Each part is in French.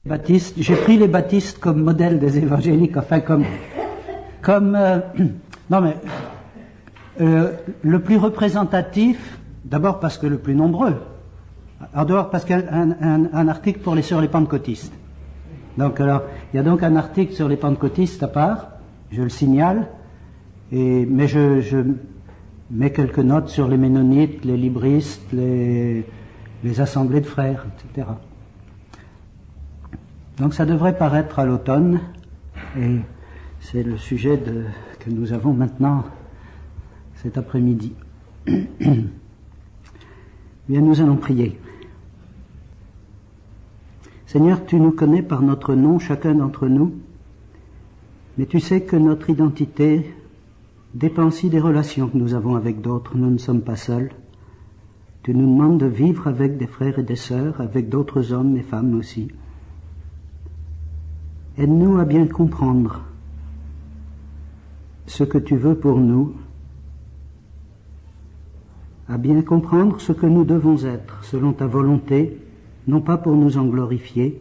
Baptistes, j'ai pris les baptistes comme modèle des évangéliques, enfin non mais le plus représentatif, d'abord parce que le plus nombreux, alors d'abord parce qu'il y a un article pour les sœurs les pentecôtistes. Donc alors, il y a donc un article sur les pentecôtistes à part, je le signale, mais je mets quelques notes sur les ménonites, les libristes, les assemblées de frères, etc. Donc ça devrait paraître à l'automne, et c'est le sujet que nous avons maintenant cet après-midi. Bien, nous allons prier. Seigneur, tu nous connais par notre nom, chacun d'entre nous, mais tu sais que notre identité dépend aussi des relations que nous avons avec d'autres. Nous ne sommes pas seuls. Tu nous demandes de vivre avec des frères et des sœurs, avec d'autres hommes et femmes aussi. Aide-nous à bien comprendre ce que tu veux pour nous, à bien comprendre ce que nous devons être selon ta volonté, non pas pour nous en glorifier,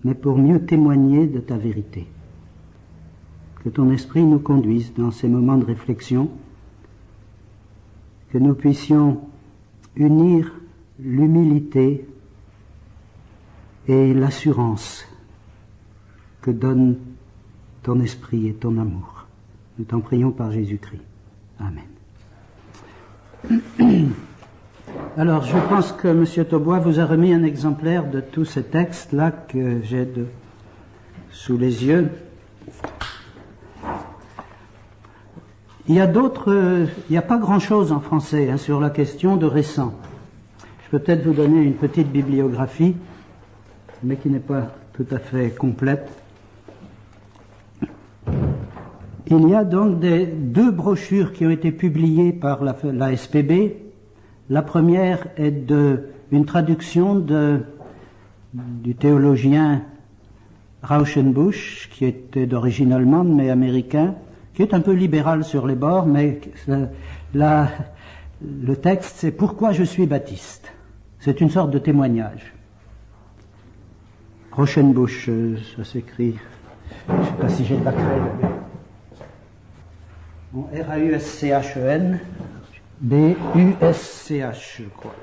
mais pour mieux témoigner de ta vérité. Que ton esprit nous conduise dans ces moments de réflexion, que nous puissions unir l'humilité et l'assurance que donne ton esprit et ton amour. Nous t'en prions par Jésus-Christ. Amen. Alors, je pense que M. Taubois vous a remis un exemplaire de tous ces textes-là que j'ai sous les yeux. Il y a pas grand-chose en français sur la question de récent. Je peux peut-être vous donner une petite bibliographie, mais qui n'est pas tout à fait complète. Il y a donc deux brochures qui ont été publiées par la SPB. La première est une traduction du théologien Rauschenbusch, qui était d'origine allemande mais américain, qui est un peu libéral sur les bords, mais le texte c'est « Pourquoi je suis baptiste ?» C'est une sorte de témoignage. Rauschenbusch, ça s'écrit, je ne sais pas si j'ai de la craie. R-A-U-S-C-H-E-N, B-U-S-C-H, je crois.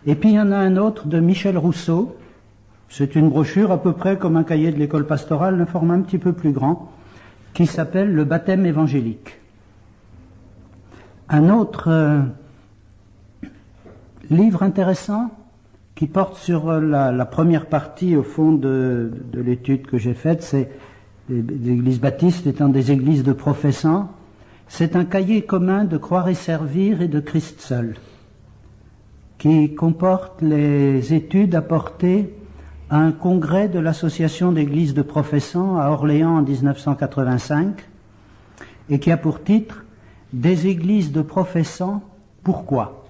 Et puis il y en a un autre de Michel Rousseau. C'est une brochure à peu près comme un cahier de l'école pastorale, un format un petit peu plus grand, qui s'appelle Le baptême évangélique. Un autre livre intéressant qui porte sur la première partie, au fond, de l'étude que j'ai faite, c'est les églises baptistes étant des églises de professants. C'est un cahier commun de Croire et Servir et de Christ seul, qui comporte les études apportées à un congrès de l'association d'églises de professants à Orléans en 1985, et qui a pour titre « Des églises de professants, pourquoi ?»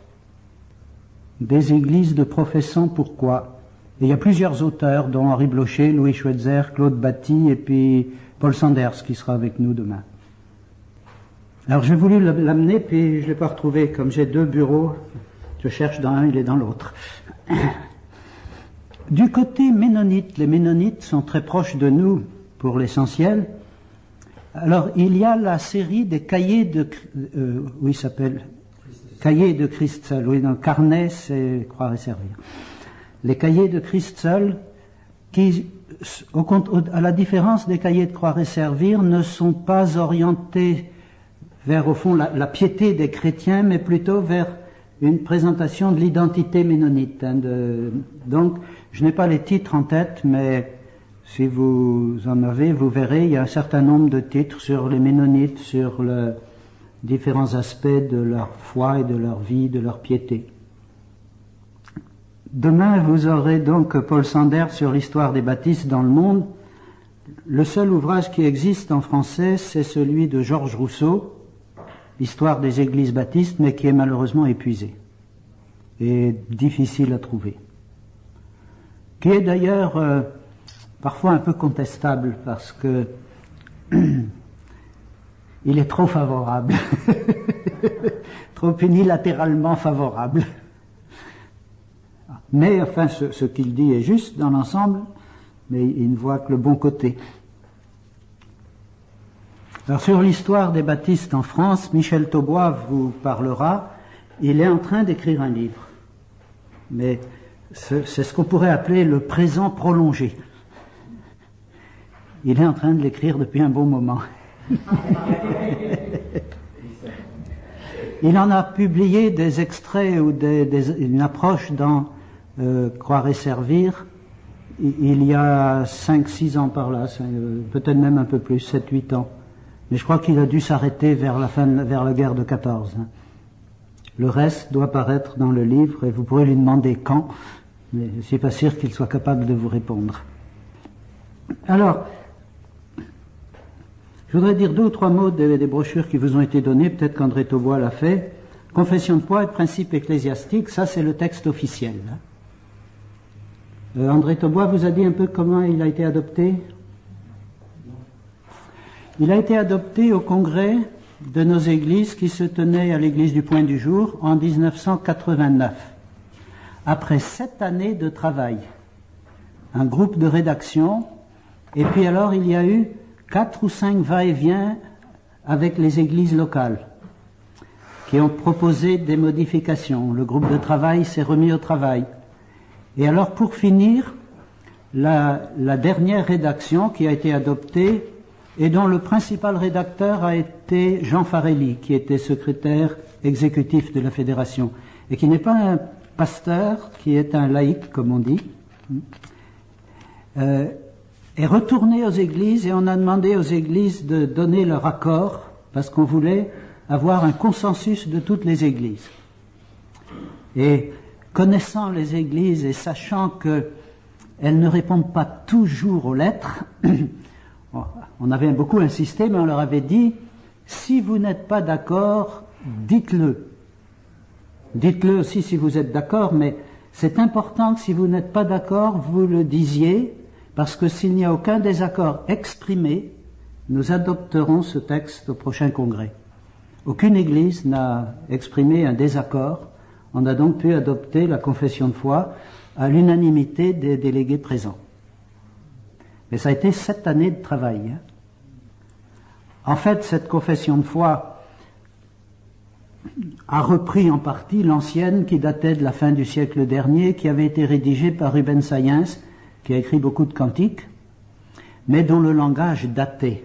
Des églises de professants, pourquoi ? Et il y a plusieurs auteurs, dont Henri Blocher, Louis Schweitzer, Claude Batty et puis Paul Sanders, qui sera avec nous demain. Alors j'ai voulu l'amener, puis je ne l'ai pas retrouvé. Comme j'ai deux bureaux, je cherche dans un, il est dans l'autre. Du côté ménonite, les ménonites sont très proches de nous pour l'essentiel. Alors il y a la série des cahiers de... oui, il s'appelle... Cahiers de Christ seul. Oui, donc carnet, c'est Croire et Servir. Les cahiers de Christ seul, qui, à la différence des cahiers de Croire et Servir, ne sont pas orientés vers, au fond, la piété des chrétiens, mais plutôt vers une présentation de l'identité ménonite. Donc, je n'ai pas les titres en tête, mais si vous en avez, vous verrez, il y a un certain nombre de titres sur les ménonites, sur différents aspects de leur foi et de leur vie, de leur piété. Demain, vous aurez donc Paul Sanders sur l'histoire des baptistes dans le monde. Le seul ouvrage qui existe en français, c'est celui de Georges Rousseau, Histoire des églises baptistes, mais qui est malheureusement épuisé et difficile à trouver. Qui est d'ailleurs parfois un peu contestable parce que il est trop favorable, trop unilatéralement favorable. Mais enfin, ce qu'il dit est juste dans l'ensemble. mais il ne voit que le bon côté. Alors sur l'histoire des baptistes en France, Michel Taubois vous parlera. Il est en train d'écrire un livre, mais c'est ce qu'on pourrait appeler le présent prolongé. Il est en train de l'écrire depuis un bon moment. Il en a publié des extraits ou une approche dans Croire et servir il y a 5-6 ans par là, peut-être même un peu plus, 7-8 ans. Mais je crois qu'il a dû s'arrêter vers la guerre de 14. Le reste doit paraître dans le livre et vous pourrez lui demander quand, mais je ne suis pas sûr qu'il soit capable de vous répondre. Alors, je voudrais dire 2 ou 3 mots des brochures qui vous ont été données, peut-être qu'André Taubois l'a fait. Confession de foi et principes ecclésiastiques, ça c'est le texte officiel. André Taubois vous a dit un peu comment il a été adopté ? Il a été adopté au congrès de nos églises qui se tenait à l'église du Point du Jour en 1989. Après 7 années de travail, un groupe de rédaction, et puis alors il y a eu 4 ou 5 va-et-vient avec les églises locales qui ont proposé des modifications. Le groupe de travail s'est remis au travail. Et alors pour finir, la dernière rédaction qui a été adoptée et dont le principal rédacteur a été Jean Farelli, qui était secrétaire exécutif de la fédération, et qui n'est pas un pasteur, qui est un laïc, comme on dit, est retourné aux églises, et on a demandé aux églises de donner leur accord, parce qu'on voulait avoir un consensus de toutes les églises. Et connaissant les églises et sachant qu'elles ne répondent pas toujours aux lettres, on avait beaucoup insisté, mais on leur avait dit, si vous n'êtes pas d'accord, dites-le. Dites-le aussi si vous êtes d'accord, mais c'est important que si vous n'êtes pas d'accord, vous le disiez, parce que s'il n'y a aucun désaccord exprimé, nous adopterons ce texte au prochain congrès. Aucune église n'a exprimé un désaccord. On a donc pu adopter la confession de foi à l'unanimité des délégués présents. Mais ça a été 7 années de travail. En fait, cette confession de foi a repris en partie l'ancienne qui datait de la fin du siècle dernier, qui avait été rédigée par Rubens Sayens, qui a écrit beaucoup de cantiques, mais dont le langage datait.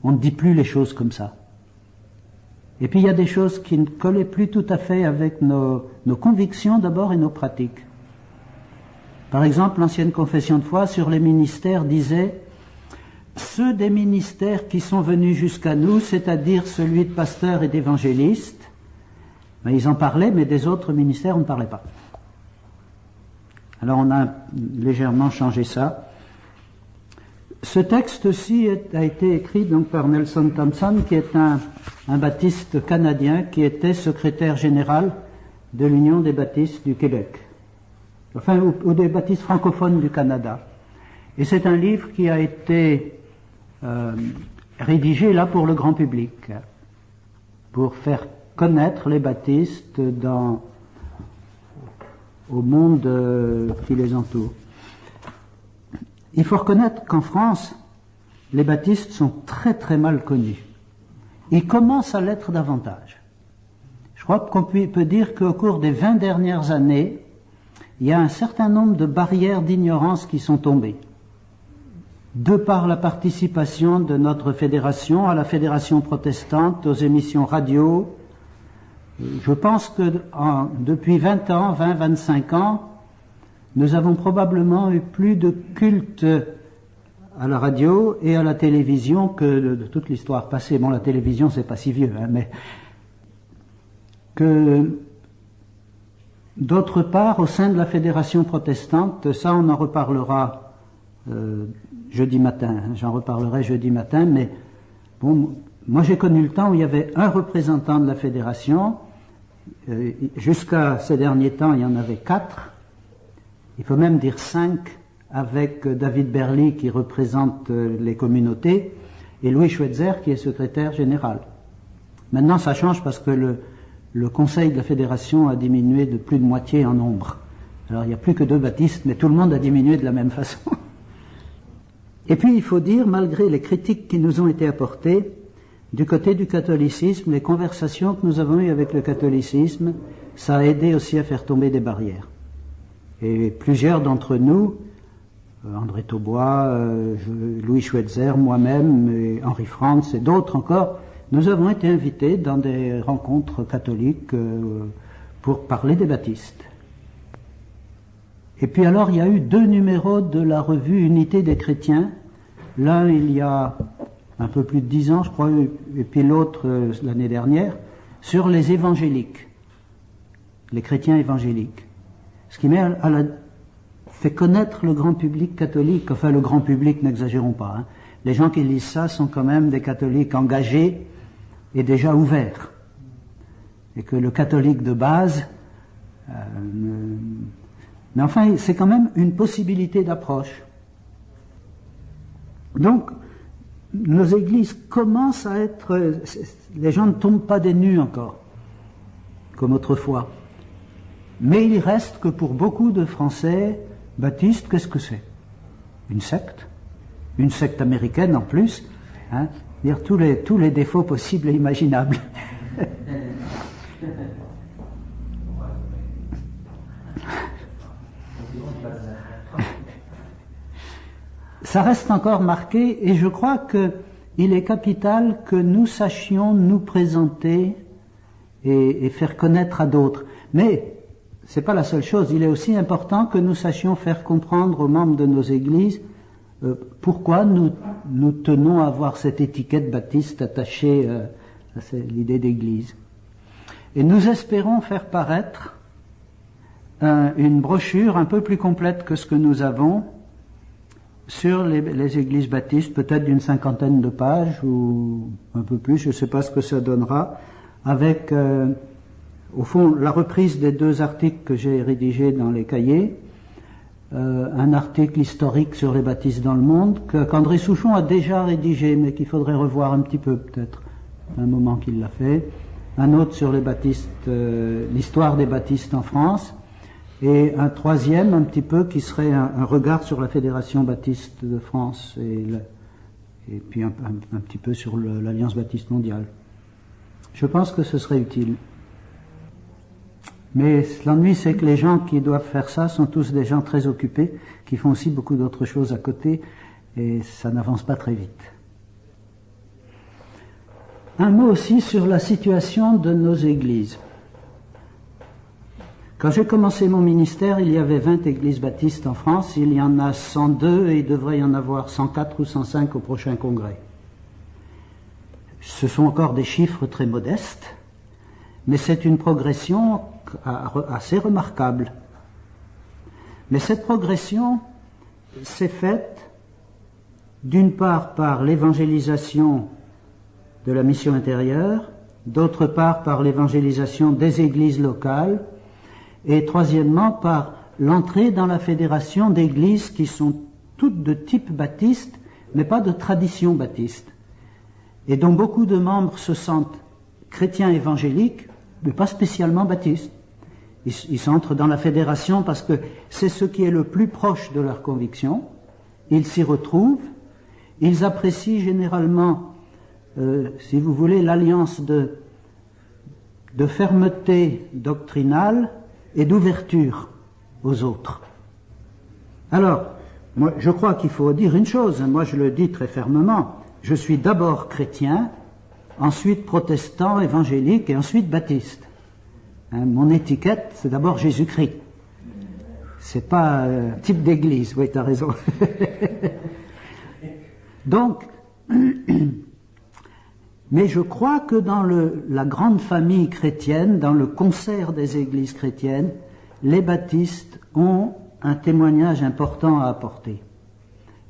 On ne dit plus les choses comme ça. Et puis il y a des choses qui ne collaient plus tout à fait avec nos convictions d'abord et nos pratiques. Par exemple, l'ancienne confession de foi sur les ministères disait « Ceux des ministères qui sont venus jusqu'à nous, c'est-à-dire celui de pasteur et d'évangéliste, ben, ils en parlaient, mais des autres ministères, on ne parlait pas. » Alors on a légèrement changé ça. Ce texte-ci a été écrit donc par Nelson Thompson, qui est un baptiste canadien qui était secrétaire général de l'Union des baptistes du Québec. Enfin, ou des baptistes francophones du Canada. Et c'est un livre qui a été rédigé là pour le grand public, pour faire connaître les baptistes au monde qui les entoure. Il faut reconnaître qu'en France, les baptistes sont très très mal connus. Ils commencent à l'être davantage. Je crois qu'on peut dire qu'au cours des 20 dernières années, il y a un certain nombre de barrières d'ignorance qui sont tombées. De par la participation de notre fédération à la fédération protestante, aux émissions radio, je pense que depuis 20 ans, 20-25 ans, nous avons probablement eu plus de culte à la radio et à la télévision que de toute l'histoire passée. Bon, la télévision, c'est pas si vieux, hein, mais que d'autre part, au sein de la fédération protestante, ça on en reparlera jeudi matin, hein, j'en reparlerai jeudi matin, mais bon, moi j'ai connu le temps où il y avait un représentant de la fédération, jusqu'à ces derniers temps il y en avait 4, il faut même dire 5, avec David Berly qui représente les communautés, et Louis Schweitzer qui est secrétaire général. Maintenant ça change parce que le conseil de la fédération a diminué de plus de moitié en nombre. Alors il n'y a plus que 2 baptistes, mais tout le monde a diminué de la même façon. Et puis il faut dire, malgré les critiques qui nous ont été apportées, du côté du catholicisme, les conversations que nous avons eues avec le catholicisme, ça a aidé aussi à faire tomber des barrières. Et plusieurs d'entre nous, André Taubois, Louis Schweitzer, moi-même, et Henri Franz et d'autres encore, nous avons été invités dans des rencontres catholiques pour parler des baptistes. Et puis alors, il y a eu 2 numéros de la revue Unité des chrétiens. L'un, il y a un peu plus de 10 ans, je crois, et puis l'autre, l'année dernière, sur les évangéliques, les chrétiens évangéliques. Ce qui fait connaître le grand public catholique, enfin le grand public, n'exagérons pas. Hein. Les gens qui lisent ça sont quand même des catholiques engagés et déjà ouverts. Et que le catholique de base... mais enfin, c'est quand même une possibilité d'approche. Donc, nos églises commencent à être... Les gens ne tombent pas des nues encore, comme autrefois. Mais il reste que pour beaucoup de Français, baptistes, qu'est-ce que c'est? Une secte? Une secte américaine en plus, hein? Dire tous les défauts possibles et imaginables. Ça reste encore marqué, et je crois qu'il est capital que nous sachions nous présenter et faire connaître à d'autres. Mais c'est pas la seule chose, il est aussi important que nous sachions faire comprendre aux membres de nos églises pourquoi nous tenons à avoir cette étiquette baptiste attachée à l'idée d'église. Et nous espérons faire paraître une brochure un peu plus complète que ce que nous avons sur les églises baptistes, peut-être d'une 50aine de pages ou un peu plus, je ne sais pas ce que ça donnera, avec au fond la reprise des 2 articles que j'ai rédigés dans les cahiers, un article historique sur les baptistes dans le monde qu'André Souchon a déjà rédigé mais qu'il faudrait revoir un petit peu peut-être, un moment qu'il l'a fait, un autre sur les baptistes, l'histoire des baptistes en France, et un 3e un petit peu qui serait un regard sur la Fédération baptiste de France et puis un petit peu sur l'Alliance baptiste mondiale. Je pense que ce serait utile. Mais l'ennui, c'est que les gens qui doivent faire ça sont tous des gens très occupés, qui font aussi beaucoup d'autres choses à côté, et ça n'avance pas très vite. Un mot aussi sur la situation de nos églises. Quand j'ai commencé mon ministère, il y avait 20 églises baptistes en France, il y en a 102 et il devrait y en avoir 104 ou 105 au prochain congrès. Ce sont encore des chiffres très modestes, mais c'est une progression assez remarquable. Mais cette progression s'est faite d'une part par l'évangélisation de la mission intérieure, d'autre part par l'évangélisation des églises locales, et troisièmement par l'entrée dans la fédération d'églises qui sont toutes de type baptiste, mais pas de tradition baptiste, et dont beaucoup de membres se sentent chrétiens évangéliques, mais pas spécialement baptistes. Ils s'entrent dans la fédération parce que c'est ce qui est le plus proche de leur conviction, ils s'y retrouvent, ils apprécient généralement, si vous voulez, l'alliance de fermeté doctrinale et d'ouverture aux autres. Alors, moi, je crois qu'il faut dire une chose, moi je le dis très fermement, je suis d'abord chrétien, ensuite protestant, évangélique et ensuite baptiste. Hein, mon étiquette, c'est d'abord Jésus-Christ. C'est pas type d'église, oui, tu as raison. Donc, mais je crois que dans la grande famille chrétienne, dans le concert des églises chrétiennes, les baptistes ont un témoignage important à apporter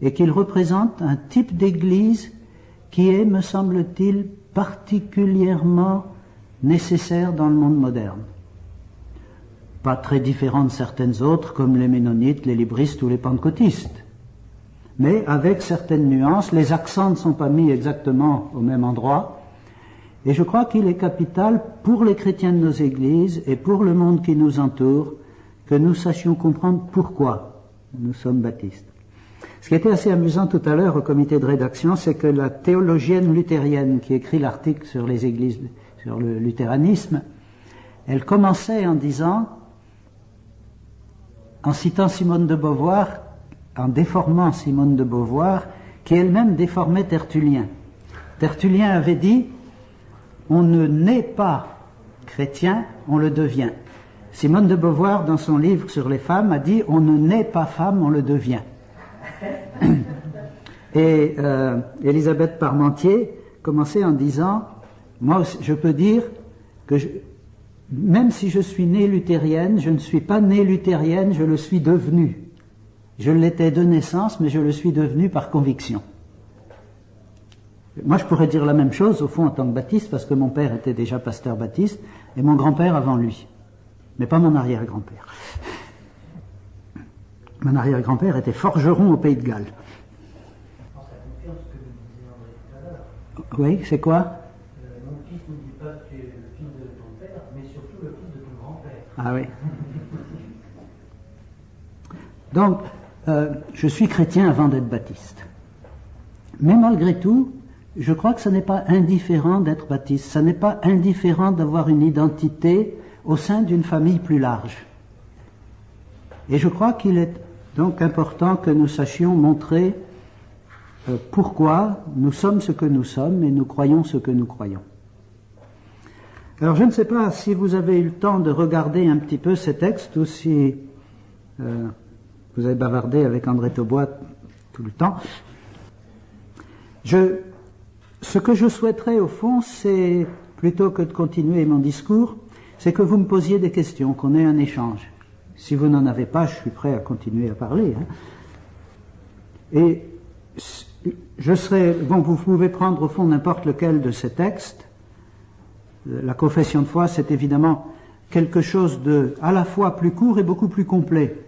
et qu'ils représentent un type d'église qui est, me semble-t-il, particulièrement nécessaire dans le monde moderne. Pas très différent de certaines autres comme les ménonites, les libristes ou les pentecôtistes, mais avec certaines nuances. Les accents ne sont pas mis exactement au même endroit. Et je crois qu'il est capital pour les chrétiens de nos églises et pour le monde qui nous entoure que nous sachions comprendre pourquoi nous sommes baptistes. Ce qui était assez amusant tout à l'heure au comité de rédaction, c'est que la théologienne luthérienne qui écrit l'article sur les églises, sur le luthéranisme, elle commençait en disant, en citant Simone de Beauvoir, en déformant Simone de Beauvoir, qui elle-même déformait Tertullien. Tertullien avait dit, on ne naît pas chrétien, on le devient. Simone de Beauvoir, dans son livre sur les femmes, a dit, on ne naît pas femme, on le devient. Et Élisabeth Parmentier commençait en disant, moi aussi, je peux dire que même si je suis née luthérienne, je ne suis pas née luthérienne, je le suis devenue. Je l'étais de naissance, mais je le suis devenue par conviction. Moi, je pourrais dire la même chose, au fond, en tant que baptiste, parce que mon père était déjà pasteur baptiste, et mon grand-père avant lui. Mais pas mon arrière-grand-père. Mon arrière-grand-père était forgeron au Pays de Galles. Oui, c'est quoi? Mon fils ne dit pas que tu es le fils de ton père, mais surtout le fils de ton grand-père. Ah oui. Donc, je suis chrétien avant d'être baptiste. Mais malgré tout, je crois que ce n'est pas indifférent d'être baptiste. Ce n'est pas indifférent d'avoir une identité au sein d'une famille plus large. Et je crois qu'il est donc important que nous sachions montrer pourquoi nous sommes ce que nous sommes et nous croyons ce que nous croyons. Alors je ne sais pas si vous avez eu le temps de regarder un petit peu ces textes ou si vous avez bavardé avec André Taubois tout le temps. Ce que je souhaiterais au fond, c'est, plutôt que de continuer mon discours, c'est que vous me posiez des questions, qu'on ait un échange. Si vous n'en avez pas, je suis prêt à continuer à parler. Et vous pouvez prendre au fond n'importe lequel de ces textes. La confession de foi, c'est évidemment quelque chose de à la fois plus court et beaucoup plus complet.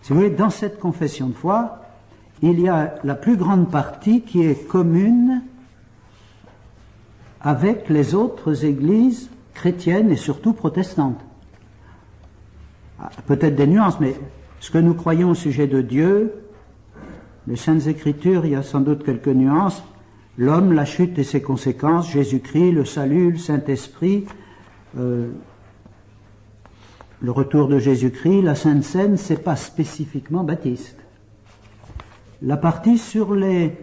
Si vous voulez, dans cette confession de foi, il y a la plus grande partie qui est commune avec les autres églises chrétiennes et surtout protestantes. Peut-être des nuances, mais ce que nous croyons au sujet de Dieu, les Saintes Écritures, il y a sans doute quelques nuances. L'homme, la chute et ses conséquences, Jésus-Christ, le salut, le Saint-Esprit, le retour de Jésus-Christ, la Sainte Seine, c'est pas spécifiquement baptiste. La partie sur les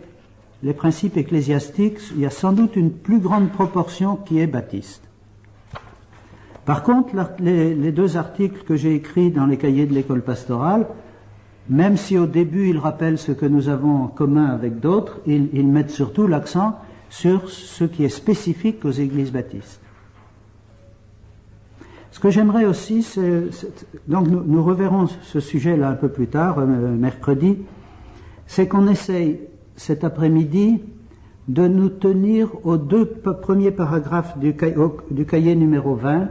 principes ecclésiastiques, il y a sans doute une plus grande proportion qui est baptiste. Par contre, les deux articles que j'ai écrits dans les cahiers de l'école pastorale, même si au début ils rappellent ce que nous avons en commun avec d'autres, ils mettent surtout l'accent sur ce qui est spécifique aux églises baptistes. Ce que j'aimerais aussi, donc nous reverrons ce sujet-là un peu plus tard, mercredi, c'est qu'on essaye cet après-midi de nous tenir aux deux premiers paragraphes du cahier numéro 20,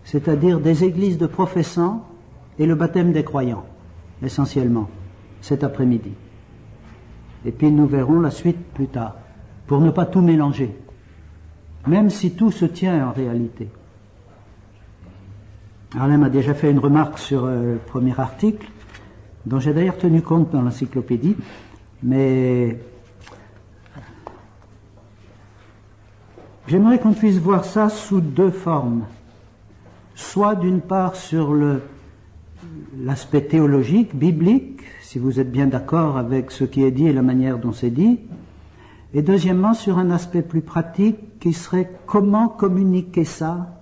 c'est-à-dire des églises de professants et le baptême des croyants, essentiellement, cet après-midi. Et puis nous verrons la suite plus tard, pour ne pas tout mélanger, même si tout se tient en réalité. Alain m'a déjà fait une remarque sur le premier article, dont j'ai d'ailleurs tenu compte dans l'encyclopédie, mais j'aimerais qu'on puisse voir ça sous deux formes. Soit d'une part sur l'aspect théologique, biblique, si vous êtes bien d'accord avec ce qui est dit et la manière dont c'est dit, et deuxièmement sur un aspect plus pratique qui serait comment communiquer ça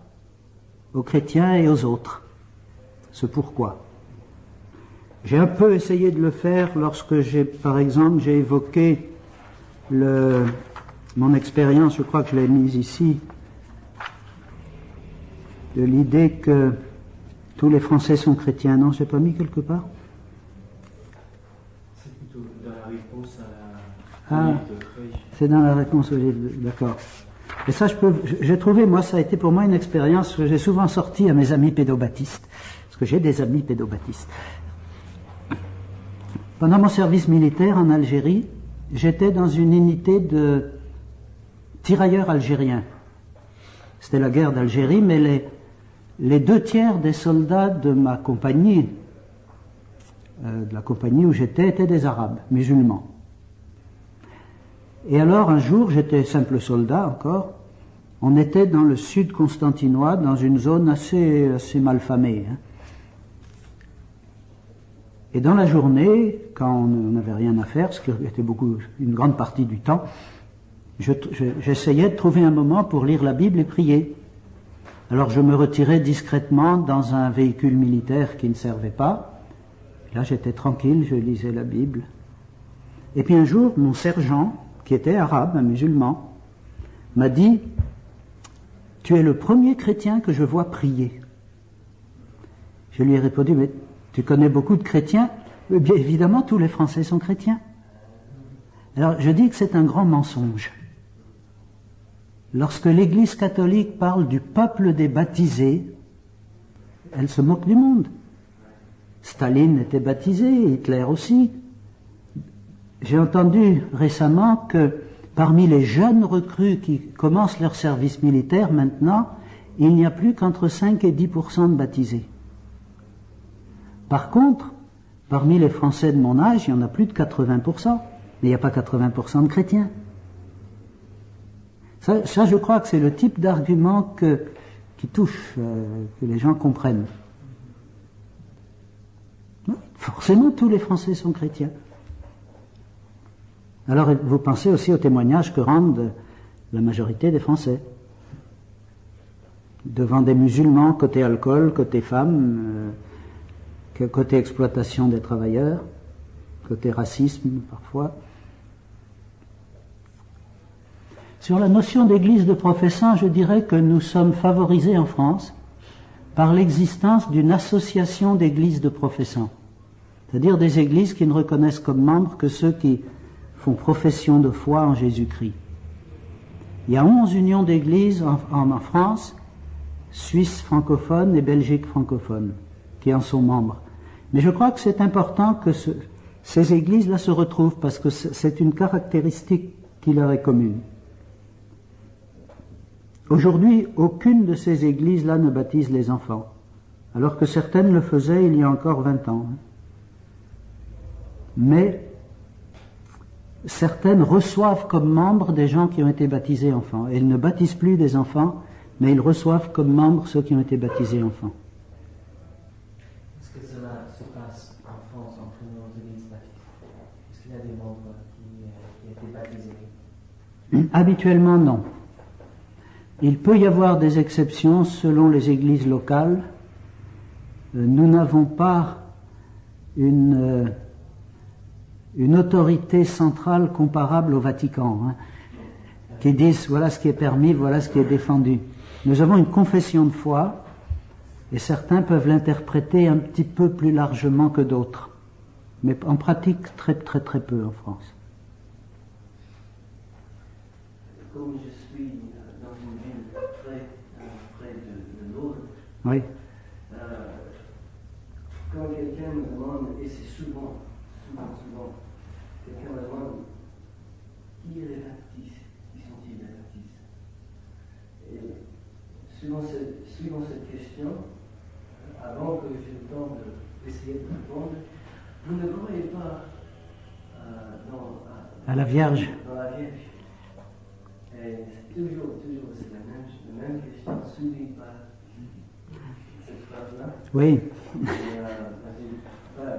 aux chrétiens et aux autres. Ce pourquoi. J'ai un peu essayé de le faire lorsque par exemple, j'ai évoqué mon expérience, je crois que je l'ai mise ici, de l'idée que tous les Français sont chrétiens. Non, je l'ai pas mis quelque part? C'est plutôt dans la réponse à la... C'est dans la réponse au livre, d'accord. Et ça, j'ai trouvé, moi, ça a été pour moi une expérience que j'ai souvent sortie à mes amis pédobaptistes, parce que j'ai des amis pédobaptistes. Pendant mon service militaire en Algérie, j'étais dans une unité de tirailleurs algériens. C'était la guerre d'Algérie, mais les 2 tiers des soldats de ma compagnie de la compagnie où j'étais étaient des Arabes, musulmans. Et alors un jour, j'étais simple soldat encore, on était dans le sud constantinois, dans une zone assez malfamée. Et dans la journée, quand on n'avait rien à faire, ce qui était une grande partie du temps, j'essayais de trouver un moment pour lire la Bible et prier. Alors je me retirais discrètement dans un véhicule militaire qui ne servait pas. Là j'étais tranquille, je lisais la Bible. Et puis un jour, mon sergent, qui était arabe, un musulman, m'a dit « Tu es le premier chrétien que je vois prier. » Je lui ai répondu « Mais tu connais beaucoup de chrétiens ?» Eh bien évidemment, tous les Français sont chrétiens. Alors je dis que c'est un grand mensonge. Lorsque l'Église catholique parle du peuple des baptisés, elle se moque du monde. Staline était baptisé, Hitler aussi. J'ai entendu récemment que parmi les jeunes recrues qui commencent leur service militaire maintenant, il n'y a plus qu'entre 5 et 10% de baptisés. Par contre, parmi les Français de mon âge, il y en a plus de 80%, mais il n'y a pas 80% de chrétiens. Ça, je crois que c'est le type d'argument qui touche, que les gens comprennent. Forcément, tous les Français sont chrétiens. Alors, vous pensez aussi au témoignage que rendent la majorité des Français. Devant des musulmans, côté alcool, côté femmes, côté exploitation des travailleurs, côté racisme parfois. Sur la notion d'église de professants, je dirais que nous sommes favorisés en France par l'existence d'une association d'églises de professants, c'est-à-dire des églises qui ne reconnaissent comme membres que ceux qui font profession de foi en Jésus-Christ. Il y a 11 unions d'églises en France, Suisse francophone et Belgique francophone, qui en sont membres. Mais je crois que c'est important que ces églises-là se retrouvent parce que c'est une caractéristique qui leur est commune. Aujourd'hui, aucune de ces églises-là ne baptise les enfants, alors que certaines le faisaient il y a encore 20 ans. Mais certaines reçoivent comme membres des gens qui ont été baptisés enfants. Elles ne baptisent plus des enfants, mais ils reçoivent comme membres ceux qui ont été baptisés enfants. Est-ce que cela se passe en France entre nos églises baptistes? Est-ce qu'il y a des membres qui ont été baptisés? Habituellement, non. Il peut y avoir des exceptions selon les églises locales. Nous n'avons pas une autorité centrale comparable au Vatican, qui disent voilà ce qui est permis, voilà ce qui est défendu. Nous avons une confession de foi et certains peuvent l'interpréter un petit peu plus largement que d'autres, mais en pratique très très très peu en France. Comme je suis dans une ville près de Lourdes, Oui. Quand quelqu'un me demande, et c'est souvent, quelqu'un me demande qui est les baptistes, qui sont-ils les baptistes? Et suivant cette question, avant que j'ai le temps d'essayer de répondre, vous ne croyez pas À la Vierge. Dans la Vierge. Et c'est toujours c'est la même question soulevée par cette phrase-là. Oui. Oui,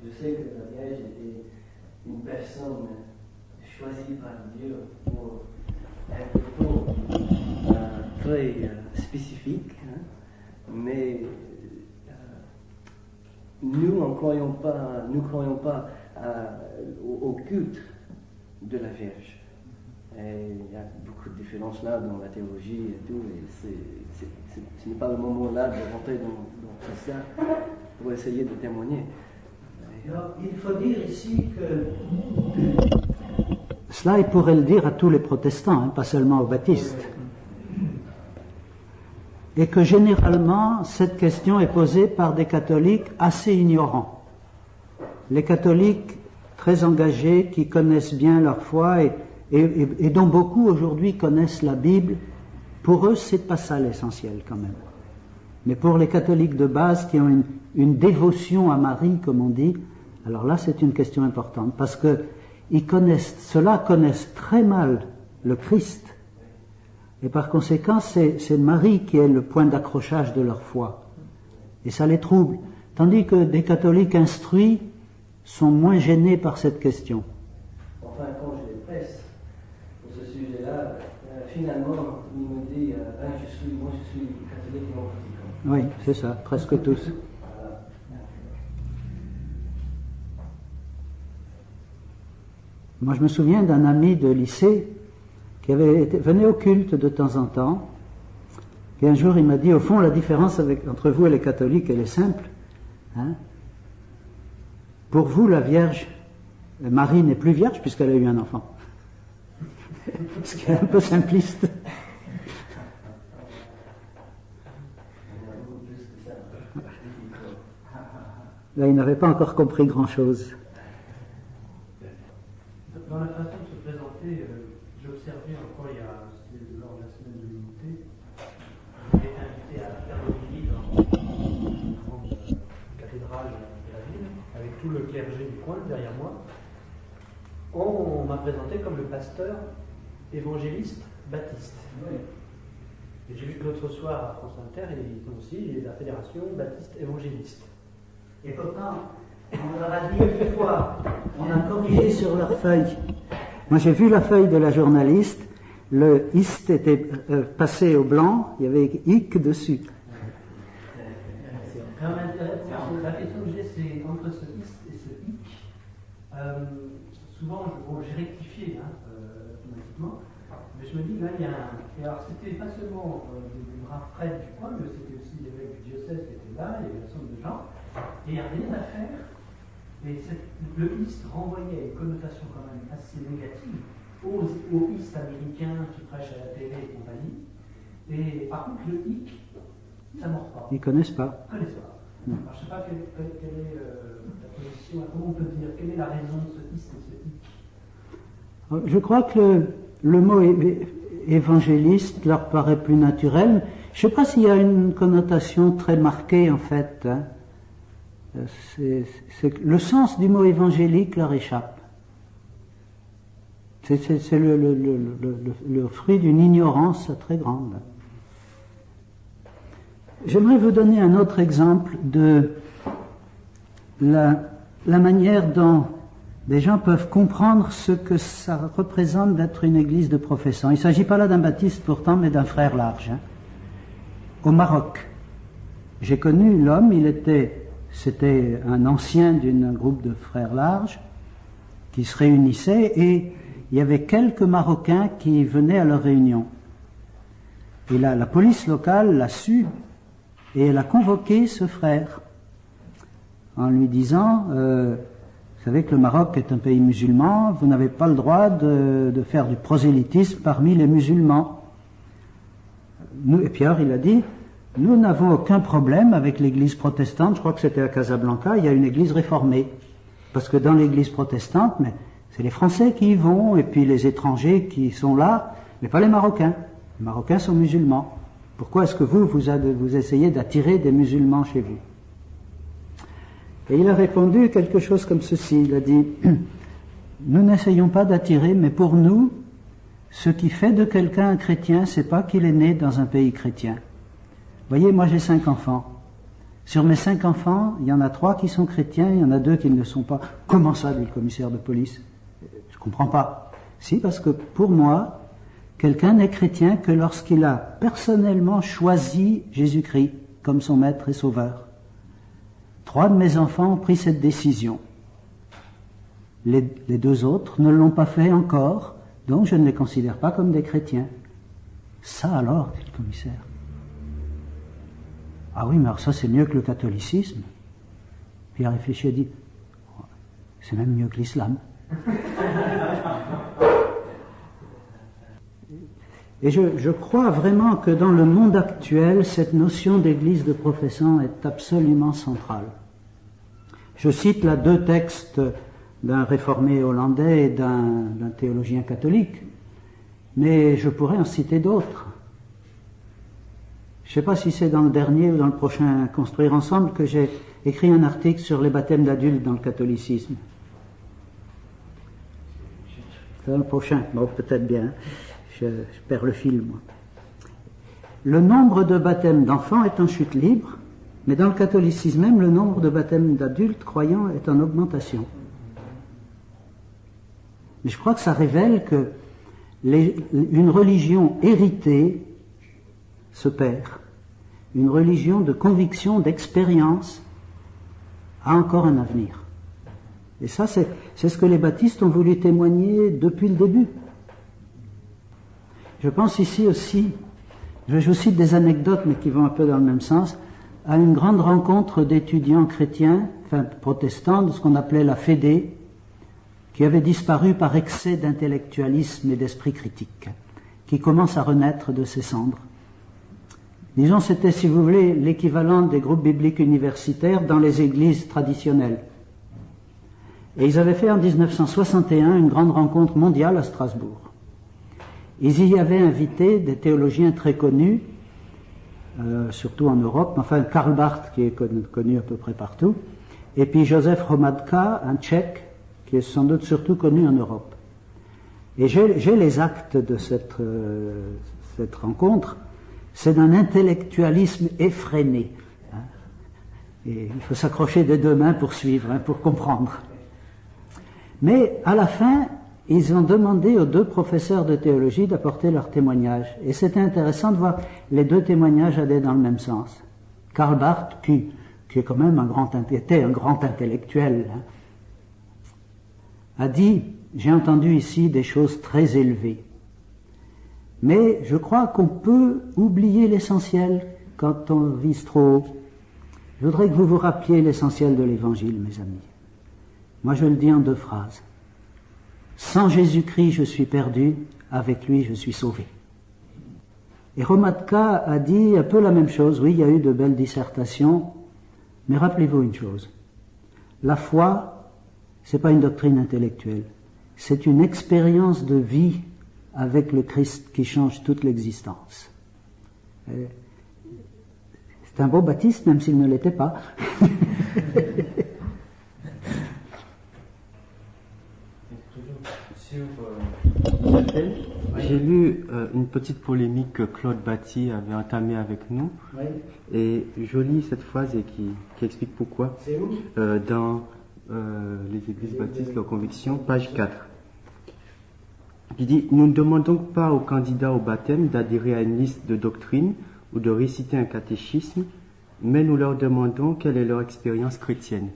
je sais que la Vierge était une personne choisie par Dieu pour un propos très spécifique, mais nous ne croyons pas au culte de la Vierge. Et il y a beaucoup de différences là dans la théologie et tout, et ce n'est pas le moment là de rentrer dans tout ça pour essayer de témoigner. Alors, il faut dire ici que cela, il pourrait le dire à tous les protestants, pas seulement aux baptistes. Et que généralement, cette question est posée par des catholiques assez ignorants. Les catholiques très engagés, qui connaissent bien leur foi et dont beaucoup aujourd'hui connaissent la Bible, pour eux, c'est pas ça l'essentiel quand même. Mais pour les catholiques de base qui ont une dévotion à Marie, comme on dit, alors là c'est une question importante, parce que ceux-là connaissent très mal le Christ, et par conséquent c'est Marie qui est le point d'accrochage de leur foi, et ça les trouble, tandis que des catholiques instruits sont moins gênés par cette question. Enfin, quand je les presse pour ce sujet-là, finalement, il me dit moi je suis catholique non pratiquant. Oui, c'est ça, presque tous. Moi, je me souviens d'un ami de lycée qui venait au culte de temps en temps, et un jour il m'a dit, au fond, la différence entre vous et les catholiques, elle est simple. Hein? Pour vous, la Vierge, Marie n'est plus vierge puisqu'elle a eu un enfant. Ce qui est un peu simpliste. Là, il n'avait pas encore compris grand-chose. Dans la façon de se présenter, j'observais encore lors de la semaine de l'unité, j'ai été invité à faire l'homilie dans une grande cathédrale de la ville, avec tout le clergé du coin derrière moi. On m'a présenté comme le pasteur évangéliste baptiste. Et j'ai vu que l'autre soir à France Inter, ils ont aussi la fédération baptiste évangéliste. Et pourtant, on leur a dit une fois, on a corrigé sur leur feuille. Moi j'ai vu la feuille de la journaliste, le ist était passé au blanc, il y avait hic dessus. C'est quand même intéressant. La question que j'ai, c'est entre ce ist et ce hic. Souvent, j'ai rectifié automatiquement, mais je me dis, là, il y a un. Et alors, c'était pas seulement des braves prêtres du coin, mais c'était aussi des mecs du diocèse qui étaient là, il y avait un certain nombre de gens, et il n'y a rien à faire. Et le ist renvoyait à une connotation quand même assez négative aux ist américains qui prêchent à la télé et compagnie. Et par contre, le hic, ça ne mord pas. Ils ne connaissent pas. Ils ne connaissent pas. Alors, je ne sais pas quelle est la position, comment on peut dire, quelle est la raison de ce ist et ce hic. Je crois que le mot évangéliste leur paraît plus naturel. Je ne sais pas s'il y a une connotation très marquée en fait. Hein. Le sens du mot évangélique leur échappe. C'est le fruit d'une ignorance très grande. J'aimerais vous donner un autre exemple de la manière dont des gens peuvent comprendre ce que ça représente d'être une église de professants. Il ne s'agit pas là d'un baptiste pourtant, mais d'un frère large. Hein. Au Maroc, j'ai connu l'homme, c'était un ancien d'un groupe de frères larges qui se réunissaient et il y avait quelques Marocains qui venaient à leur réunion. Et là, la police locale l'a su et elle a convoqué ce frère en lui disant vous savez que le Maroc est un pays musulman, vous n'avez pas le droit de faire du prosélytisme parmi les musulmans. Et Pierre, il a dit nous n'avons aucun problème avec l'église protestante, je crois que c'était à Casablanca, il y a une église réformée. Parce que dans l'église protestante, mais c'est les Français qui y vont, et puis les étrangers qui sont là, mais pas les Marocains. Les Marocains sont musulmans. Pourquoi est-ce que vous essayez d'attirer des musulmans chez vous? Et il a répondu quelque chose comme ceci, il a dit nous n'essayons pas d'attirer, mais pour nous, ce qui fait de quelqu'un un chrétien, c'est pas qu'il est né dans un pays chrétien. Vous voyez, moi j'ai 5 enfants. Sur mes 5 enfants, il y en a 3 qui sont chrétiens, il y en a 2 qui ne le sont pas. Comment ça, dit le commissaire de police? Je comprends pas. Si, parce que pour moi, quelqu'un n'est chrétien que lorsqu'il a personnellement choisi Jésus-Christ comme son maître et sauveur. 3 de mes enfants ont pris cette décision. Les 2 autres ne l'ont pas fait encore, donc je ne les considère pas comme des chrétiens. Ça alors, dit le commissaire. Ah oui, mais alors ça c'est mieux que le catholicisme. Puis il a réfléchi et dit, c'est même mieux que l'islam. Et je crois vraiment que dans le monde actuel, cette notion d'église de professants est absolument centrale. Je cite là 2 textes d'un réformé hollandais et d'un théologien catholique, mais je pourrais en citer d'autres. Je ne sais pas si c'est dans le dernier ou dans le prochain Construire ensemble que j'ai écrit un article sur les baptêmes d'adultes dans le catholicisme. C'est le prochain, bon, peut-être bien, je perds le fil, moi. Le nombre de baptêmes d'enfants est en chute libre, mais dans le catholicisme même, le nombre de baptêmes d'adultes croyants est en augmentation. Mais je crois que ça révèle que une religion héritée se perd. Une religion de conviction, d'expérience, a encore un avenir. Et ça, c'est ce que les baptistes ont voulu témoigner depuis le début. Je pense ici aussi, je vous cite des anecdotes, mais qui vont un peu dans le même sens, à une grande rencontre d'étudiants chrétiens, enfin protestants, de ce qu'on appelait la Fédé, qui avait disparu par excès d'intellectualisme et d'esprit critique, qui commence à renaître de ses cendres. Disons, c'était, si vous voulez, l'équivalent des groupes bibliques universitaires dans les églises traditionnelles. Et ils avaient fait en 1961 une grande rencontre mondiale à Strasbourg. Ils y avaient invité des théologiens très connus, surtout en Europe, enfin Karl Barth qui est connu à peu près partout, et puis Josef Hromadka, un Tchèque, qui est sans doute surtout connu en Europe. Et j'ai les actes de cette rencontre. C'est d'un intellectualisme effréné. Hein. Et il faut s'accrocher des deux mains pour suivre, hein, pour comprendre. Mais à la fin, ils ont demandé aux deux professeurs de théologie d'apporter leur témoignage. Et c'était intéressant de voir les deux témoignages aller dans le même sens. Karl Barth, qui est quand même était un grand intellectuel, hein, a dit « J'ai entendu ici des choses très élevées. Mais je crois qu'on peut oublier l'essentiel quand on vise trop haut. Je voudrais que vous vous rappeliez l'essentiel de l'Évangile, mes amis. Moi, je le dis en 2 phrases. Sans Jésus-Christ, je suis perdu. Avec lui, je suis sauvé. » Et Hromadka a dit un peu la même chose. Oui, il y a eu de belles dissertations. Mais rappelez-vous une chose. La foi, c'est pas une doctrine intellectuelle. C'est une expérience de vie avec le Christ qui change toute l'existence. C'est un beau baptiste, même s'il ne l'était pas. J'ai lu une petite polémique que Claude Batty avait entamée avec nous. Oui. Et je lis cette phrase et qui explique pourquoi. C'est où dans les églises baptistes, leur conviction, page 4. Il dit « Nous ne demandons pas aux candidats au baptême d'adhérer à une liste de doctrines ou de réciter un catéchisme, mais nous leur demandons quelle est leur expérience chrétienne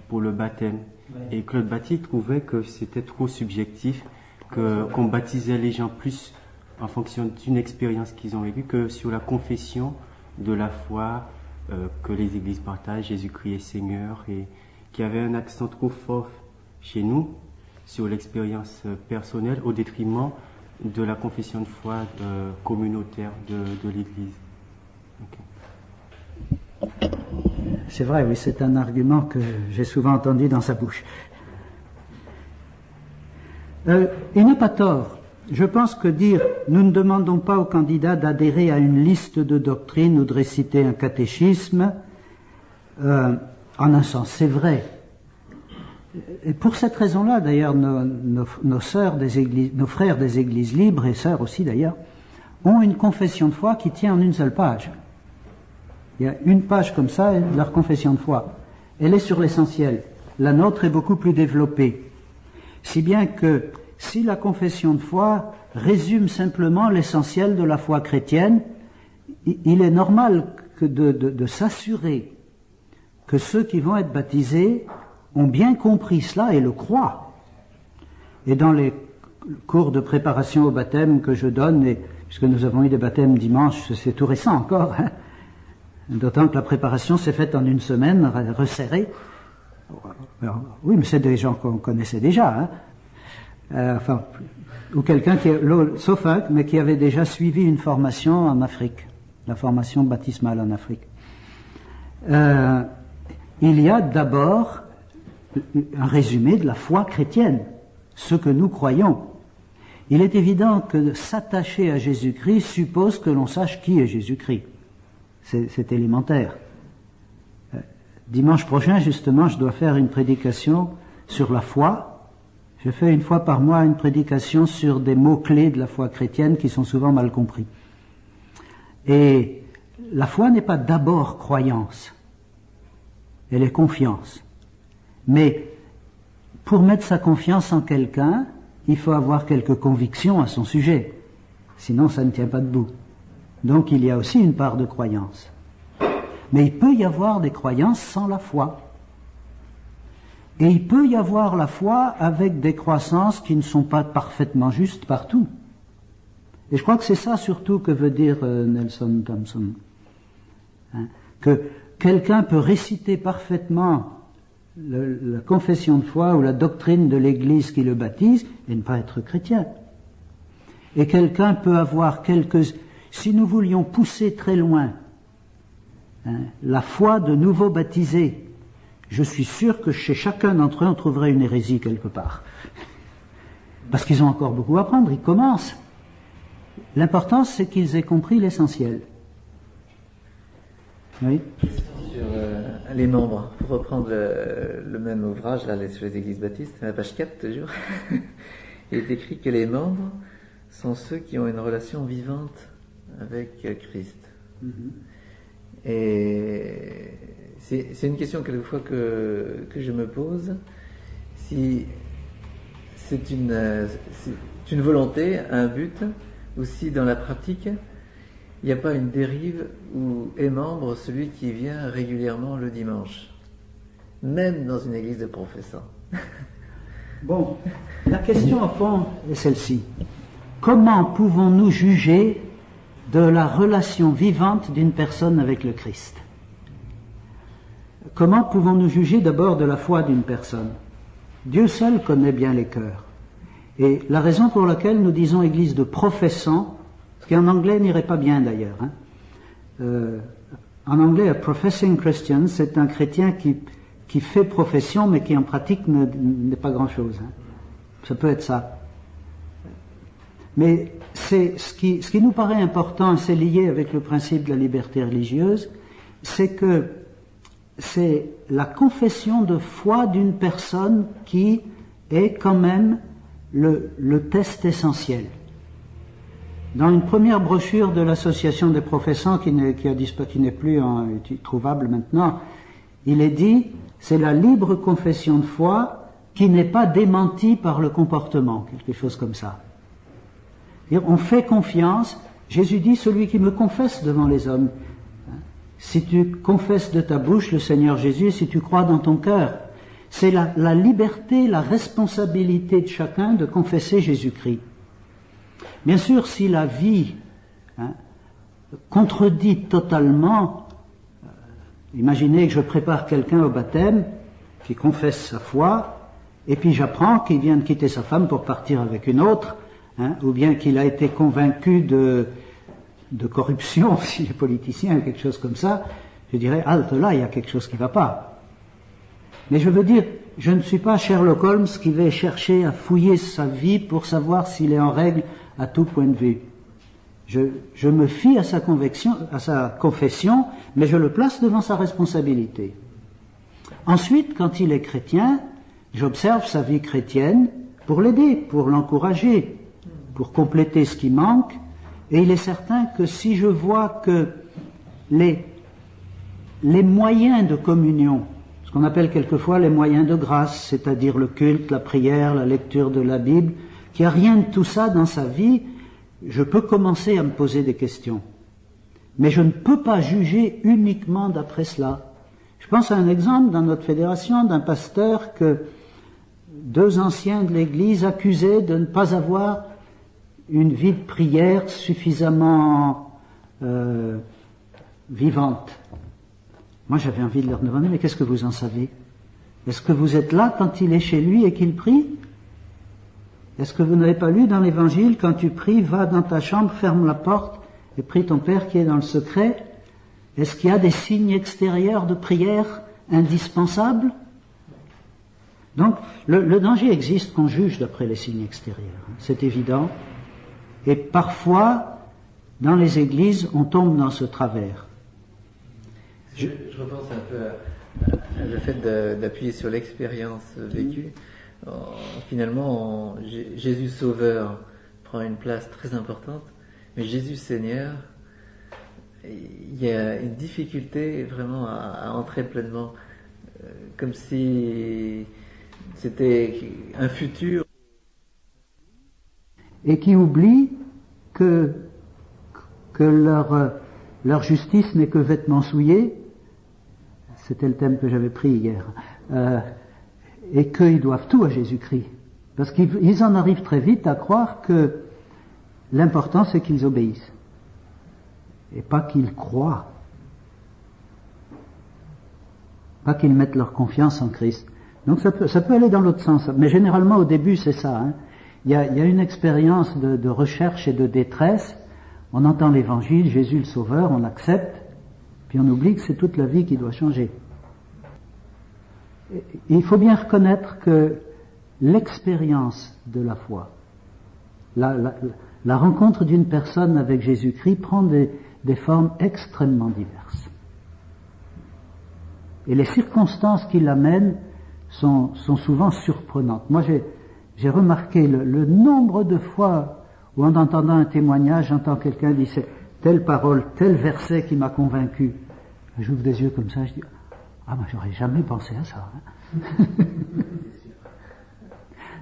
pour le baptême. » Et Claude Batty trouvait que c'était trop subjectif, qu'on baptisait les gens plus en fonction d'une expérience qu'ils ont vécue que sur la confession de la foi que les églises partagent, Jésus-Christ est Seigneur, et qu'il y avait un accent trop fort chez nous sur l'expérience personnelle au détriment de la confession de foi communautaire de l'Église. Okay. C'est vrai, oui, c'est un argument que j'ai souvent entendu dans sa bouche. Il n'a pas tort. Je pense que dire « nous ne demandons pas aux candidats d'adhérer à une liste de doctrines ou de réciter un catéchisme », en un sens, c'est vrai. Et pour cette raison-là, d'ailleurs, nos sœurs des églises, nos frères des églises libres, et sœurs aussi d'ailleurs, ont une confession de foi qui tient en une seule page. Il y a une page comme ça, leur confession de foi. Elle est sur l'essentiel. La nôtre est beaucoup plus développée. Si bien que si la confession de foi résume simplement l'essentiel de la foi chrétienne, il est normal que de s'assurer que ceux qui vont être baptisés ont bien compris cela et le croient. Et dans les cours de préparation au baptême que je donne, et puisque nous avons eu des baptêmes dimanche, c'est tout récent encore, hein, d'autant que la préparation s'est faite en une semaine, resserrée. Alors, oui, mais c'est des gens qu'on connaissait déjà, hein. Ou quelqu'un sauf un, mais qui avait déjà suivi une formation en Afrique, la formation baptismale en Afrique. Il y a d'abord un résumé de la foi chrétienne, ce que nous croyons. Il est évident que s'attacher à Jésus-Christ suppose que l'on sache qui est Jésus-Christ. C'est élémentaire. Dimanche prochain, justement, je dois faire une prédication sur la foi. Je fais une fois par mois une prédication sur des mots-clés de la foi chrétienne qui sont souvent mal compris. Et la foi n'est pas d'abord croyance, elle est confiance. Mais pour mettre sa confiance en quelqu'un, il faut avoir quelques convictions à son sujet. Sinon, ça ne tient pas debout. Donc, il y a aussi une part de croyance. Mais il peut y avoir des croyances sans la foi. Et il peut y avoir la foi avec des croyances qui ne sont pas parfaitement justes partout. Et je crois que c'est ça surtout que veut dire Nelson Thompson. Hein, que quelqu'un peut réciter parfaitement la confession de foi ou la doctrine de l'Église qui le baptise et ne pas être chrétien. Et quelqu'un peut avoir quelques... Si nous voulions pousser très loin la foi de nouveaux baptisés, je suis sûr que chez chacun d'entre eux, on trouverait une hérésie quelque part. Parce qu'ils ont encore beaucoup à apprendre, ils commencent. L'important, c'est qu'ils aient compris l'essentiel. Oui. Sur les membres, pour reprendre le même ouvrage, là, sur les églises baptistes, à la page 4 toujours, il est écrit que les membres sont ceux qui ont une relation vivante avec Christ. Et c'est une question quelquefois que je me pose, si c'est une volonté, un but, ou si dans la pratique, il n'y a pas une dérive où est membre celui qui vient régulièrement le dimanche, même dans une église de professants. Bon, la question au fond est celle-ci. Comment pouvons-nous juger de la relation vivante d'une personne avec le Christ? Comment pouvons-nous juger d'abord de la foi d'une personne? Dieu seul connaît bien les cœurs. Et la raison pour laquelle nous disons église de professants, ce qui en anglais n'irait pas bien d'ailleurs. En anglais, a professing Christian, c'est un chrétien qui fait profession mais qui en pratique n'est pas grand-chose. Ça peut être ça. Mais c'est ce qui nous paraît important, et c'est lié avec le principe de la liberté religieuse, c'est que c'est la confession de foi d'une personne qui est quand même le test essentiel. Dans une première brochure de l'association des professants qui n'est plus trouvable maintenant, il est dit, c'est la libre confession de foi qui n'est pas démentie par le comportement, quelque chose comme ça. On fait confiance. Jésus dit, celui qui me confesse devant les hommes. Si tu confesses de ta bouche le Seigneur Jésus, si tu crois dans ton cœur, c'est la liberté, la responsabilité de chacun de confesser Jésus-Christ. Bien sûr, si la vie contredit totalement, imaginez que je prépare quelqu'un au baptême, qui confesse sa foi, et puis j'apprends qu'il vient de quitter sa femme pour partir avec une autre, ou bien qu'il a été convaincu de corruption, s'il est politicien ou quelque chose comme ça, je dirais, halte là, il y a quelque chose qui ne va pas. Mais je veux dire, je ne suis pas Sherlock Holmes qui va chercher à fouiller sa vie pour savoir s'il est en règle à tout point de vue. Je me fie à sa confession, mais je le place devant sa responsabilité. Ensuite, quand il est chrétien, j'observe sa vie chrétienne pour l'aider, pour l'encourager, pour compléter ce qui manque, et il est certain que si je vois que les moyens de communion, ce qu'on appelle quelquefois les moyens de grâce, c'est-à-dire le culte, la prière, la lecture de la Bible, qu'il n'y a rien de tout ça dans sa vie, je peux commencer à me poser des questions. Mais je ne peux pas juger uniquement d'après cela. Je pense à un exemple dans notre fédération d'un pasteur que 2 anciens de l'Église accusaient de ne pas avoir une vie de prière suffisamment vivante. Moi, j'avais envie de leur demander, mais qu'est-ce que vous en savez? Est-ce que vous êtes là quand il est chez lui et qu'il prie? Est-ce que vous n'avez pas lu dans l'Évangile, quand tu pries, va dans ta chambre, ferme la porte et prie ton Père qui est dans le secret? Est-ce qu'il y a des signes extérieurs de prière indispensables? Donc, le danger existe qu'on juge d'après les signes extérieurs, c'est évident. Et parfois, dans les églises, on tombe dans ce travers. Je repense un peu le fait d'appuyer sur l'expérience vécue, finalement, Jésus Sauveur prend une place très importante, mais Jésus Seigneur, il y a une difficulté vraiment à entrer pleinement, comme si c'était un futur. Et qui oublient que leur justice n'est que vêtements souillés, c'était le thème que j'avais pris hier, et qu'ils doivent tout à Jésus-Christ. Parce qu'ils en arrivent très vite à croire que l'important c'est qu'ils obéissent, et pas qu'ils croient, pas qu'ils mettent leur confiance en Christ. Donc ça peut aller dans l'autre sens, mais généralement au début c'est ça. Hein. Il y a une expérience de recherche et de détresse. On entend l'évangile, Jésus le Sauveur, on accepte, puis on oublie que c'est toute la vie qui doit changer. Et il faut bien reconnaître que l'expérience de la foi, la rencontre d'une personne avec Jésus-Christ prend des formes extrêmement diverses. Et les circonstances qui l'amènent sont souvent surprenantes. Moi, j'ai remarqué le nombre de fois où, en entendant un témoignage, j'entends quelqu'un dire telle parole, tel verset qui m'a convaincu. J'ouvre des yeux comme ça, je dis ah, mais j'aurais jamais pensé à ça. Hein.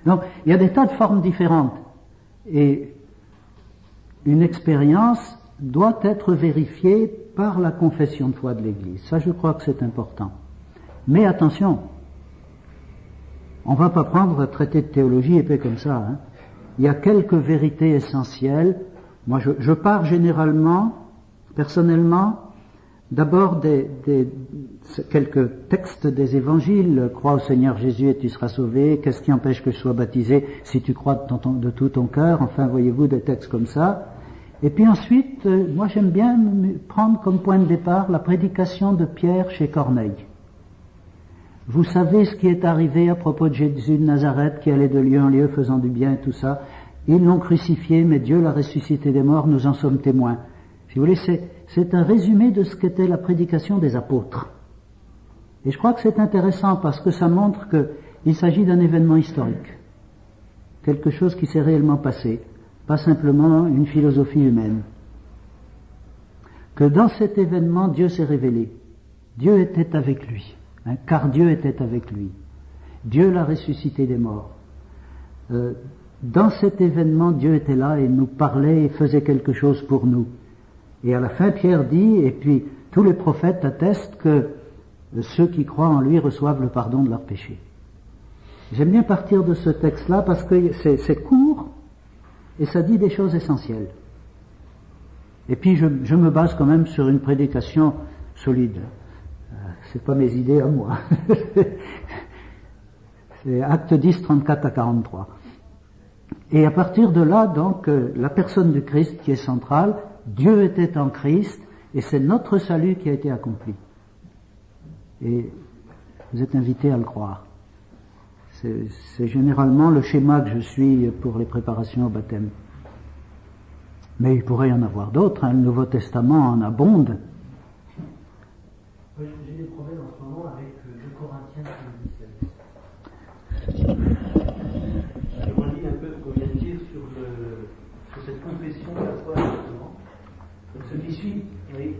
Donc, il y a des tas de formes différentes. Et une expérience doit être vérifiée par la confession de foi de l'Église. Ça, je crois que c'est important. Mais attention, on ne va pas prendre un traité de théologie épais comme ça. Hein. Il y a quelques vérités essentielles. Moi, je pars généralement, personnellement, d'abord quelques textes des évangiles. Crois au Seigneur Jésus et tu seras sauvé. Qu'est-ce qui empêche que je sois baptisé si tu crois de tout ton cœur? Enfin, voyez-vous, des textes comme ça. Et puis ensuite, moi j'aime bien prendre comme point de départ la prédication de Pierre chez Corneille. Vous savez ce qui est arrivé à propos de Jésus de Nazareth qui allait de lieu en lieu faisant du bien et tout ça. Ils l'ont crucifié, mais Dieu l'a ressuscité des morts, nous en sommes témoins. Si vous voulez, c'est un résumé de ce qu'était la prédication des apôtres. Et je crois que c'est intéressant parce que ça montre qu'il s'agit d'un événement historique. Quelque chose qui s'est réellement passé, pas simplement une philosophie humaine. Que dans cet événement, Dieu s'est révélé. Dieu était avec lui. Hein, car Dieu était avec lui. Dieu l'a ressuscité des morts. Dans cet événement, Dieu était là et nous parlait et faisait quelque chose pour nous. Et à la fin, Pierre dit, et puis tous les prophètes attestent que ceux qui croient en lui reçoivent le pardon de leurs péchés. J'aime bien partir de ce texte-là parce que c'est court et ça dit des choses essentielles. Et puis je me base quand même sur une prédication solide. C'est pas mes idées à moi. C'est Actes 10, 34 à 43. Et à partir de là, donc, la personne du Christ qui est centrale, Dieu était en Christ, et c'est notre salut qui a été accompli. Et vous êtes invités à le croire. C'est généralement le schéma que je suis pour les préparations au baptême. Mais il pourrait y en avoir d'autres, hein. Le Nouveau Testament en abonde. J'ai des problèmes en ce moment avec 2 Corinthiens 17. Je relis un peu ce qu'on vient de dire sur cette confession de la foi justement. Donc ce qui suit, oui,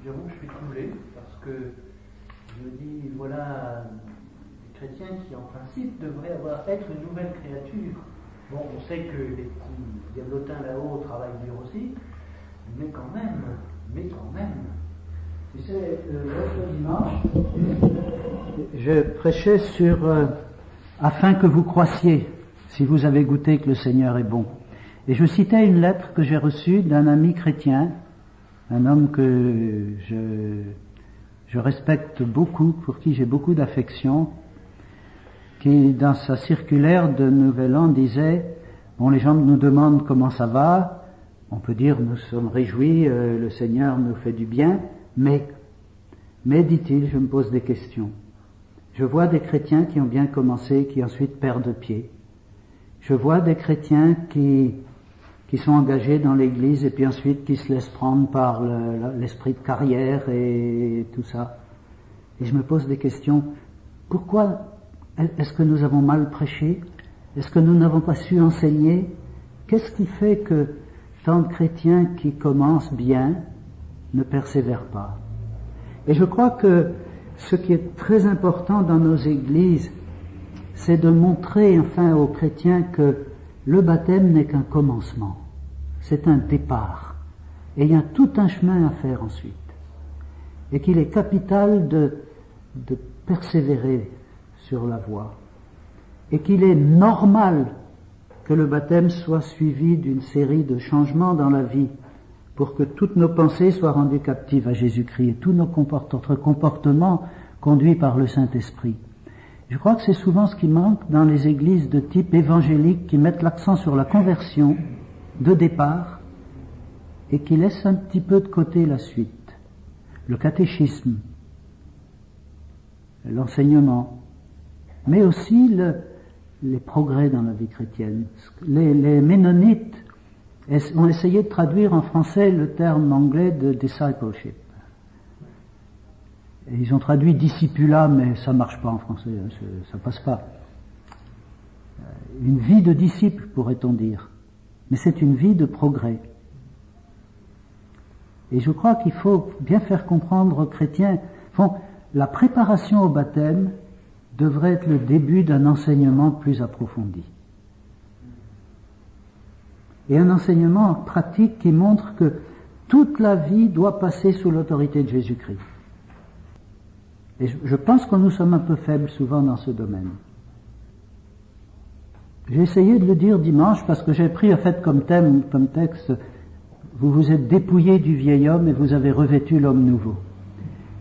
j'avoue que je suis troublé parce que je me dis, voilà, des chrétiens qui en principe devraient être une nouvelle créature. Bon, on sait que les petits diablotins là-haut travaillent dur aussi, mais quand même. Tu sais, l'autre dimanche, je prêchais sur afin que vous croissiez, si vous avez goûté que le Seigneur est bon. Et je citais une lettre que j'ai reçue d'un ami chrétien, un homme que je respecte beaucoup, pour qui j'ai beaucoup d'affection, qui, dans sa circulaire de Nouvel An, disait, bon, les gens nous demandent comment ça va, on peut dire, nous sommes réjouis, le Seigneur nous fait du bien, mais, dit-il, je me pose des questions. Je vois des chrétiens qui ont bien commencé, qui ensuite perdent pied. Je vois des chrétiens qui sont engagés dans l'Église et puis ensuite qui se laissent prendre par l'esprit de carrière et tout ça. Et je me pose des questions. Pourquoi est-ce que nous avons mal prêché? Est-ce que nous n'avons pas su enseigner? Qu'est-ce qui fait que tant de chrétiens qui commencent bien ne persévèrent pas? Et je crois que ce qui est très important dans nos églises, c'est de montrer enfin aux chrétiens que le baptême n'est qu'un commencement, c'est un départ, et il y a tout un chemin à faire ensuite, et qu'il est capital de persévérer sur la voie, et qu'il est normal que le baptême soit suivi d'une série de changements dans la vie, pour que toutes nos pensées soient rendues captives à Jésus-Christ, et tous notre comportement conduit par le Saint-Esprit. Je crois que c'est souvent ce qui manque dans les églises de type évangélique qui mettent l'accent sur la conversion de départ et qui laissent un petit peu de côté la suite. Le catéchisme, l'enseignement, mais aussi les progrès dans la vie chrétienne. Les Ménonites ont essayé de traduire en français le terme anglais de discipleship. Et ils ont traduit discipula, mais ça marche pas en français, ça passe pas. Une vie de disciple, pourrait-on dire. Mais c'est une vie de progrès. Et je crois qu'il faut bien faire comprendre aux chrétiens, la préparation au baptême devrait être le début d'un enseignement plus approfondi. Et un enseignement pratique qui montre que toute la vie doit passer sous l'autorité de Jésus-Christ. Et je pense que nous sommes un peu faibles souvent dans ce domaine. J'ai essayé de le dire dimanche parce que j'ai pris en fait comme thème, comme texte, vous vous êtes dépouillé du vieil homme et vous avez revêtu l'homme nouveau.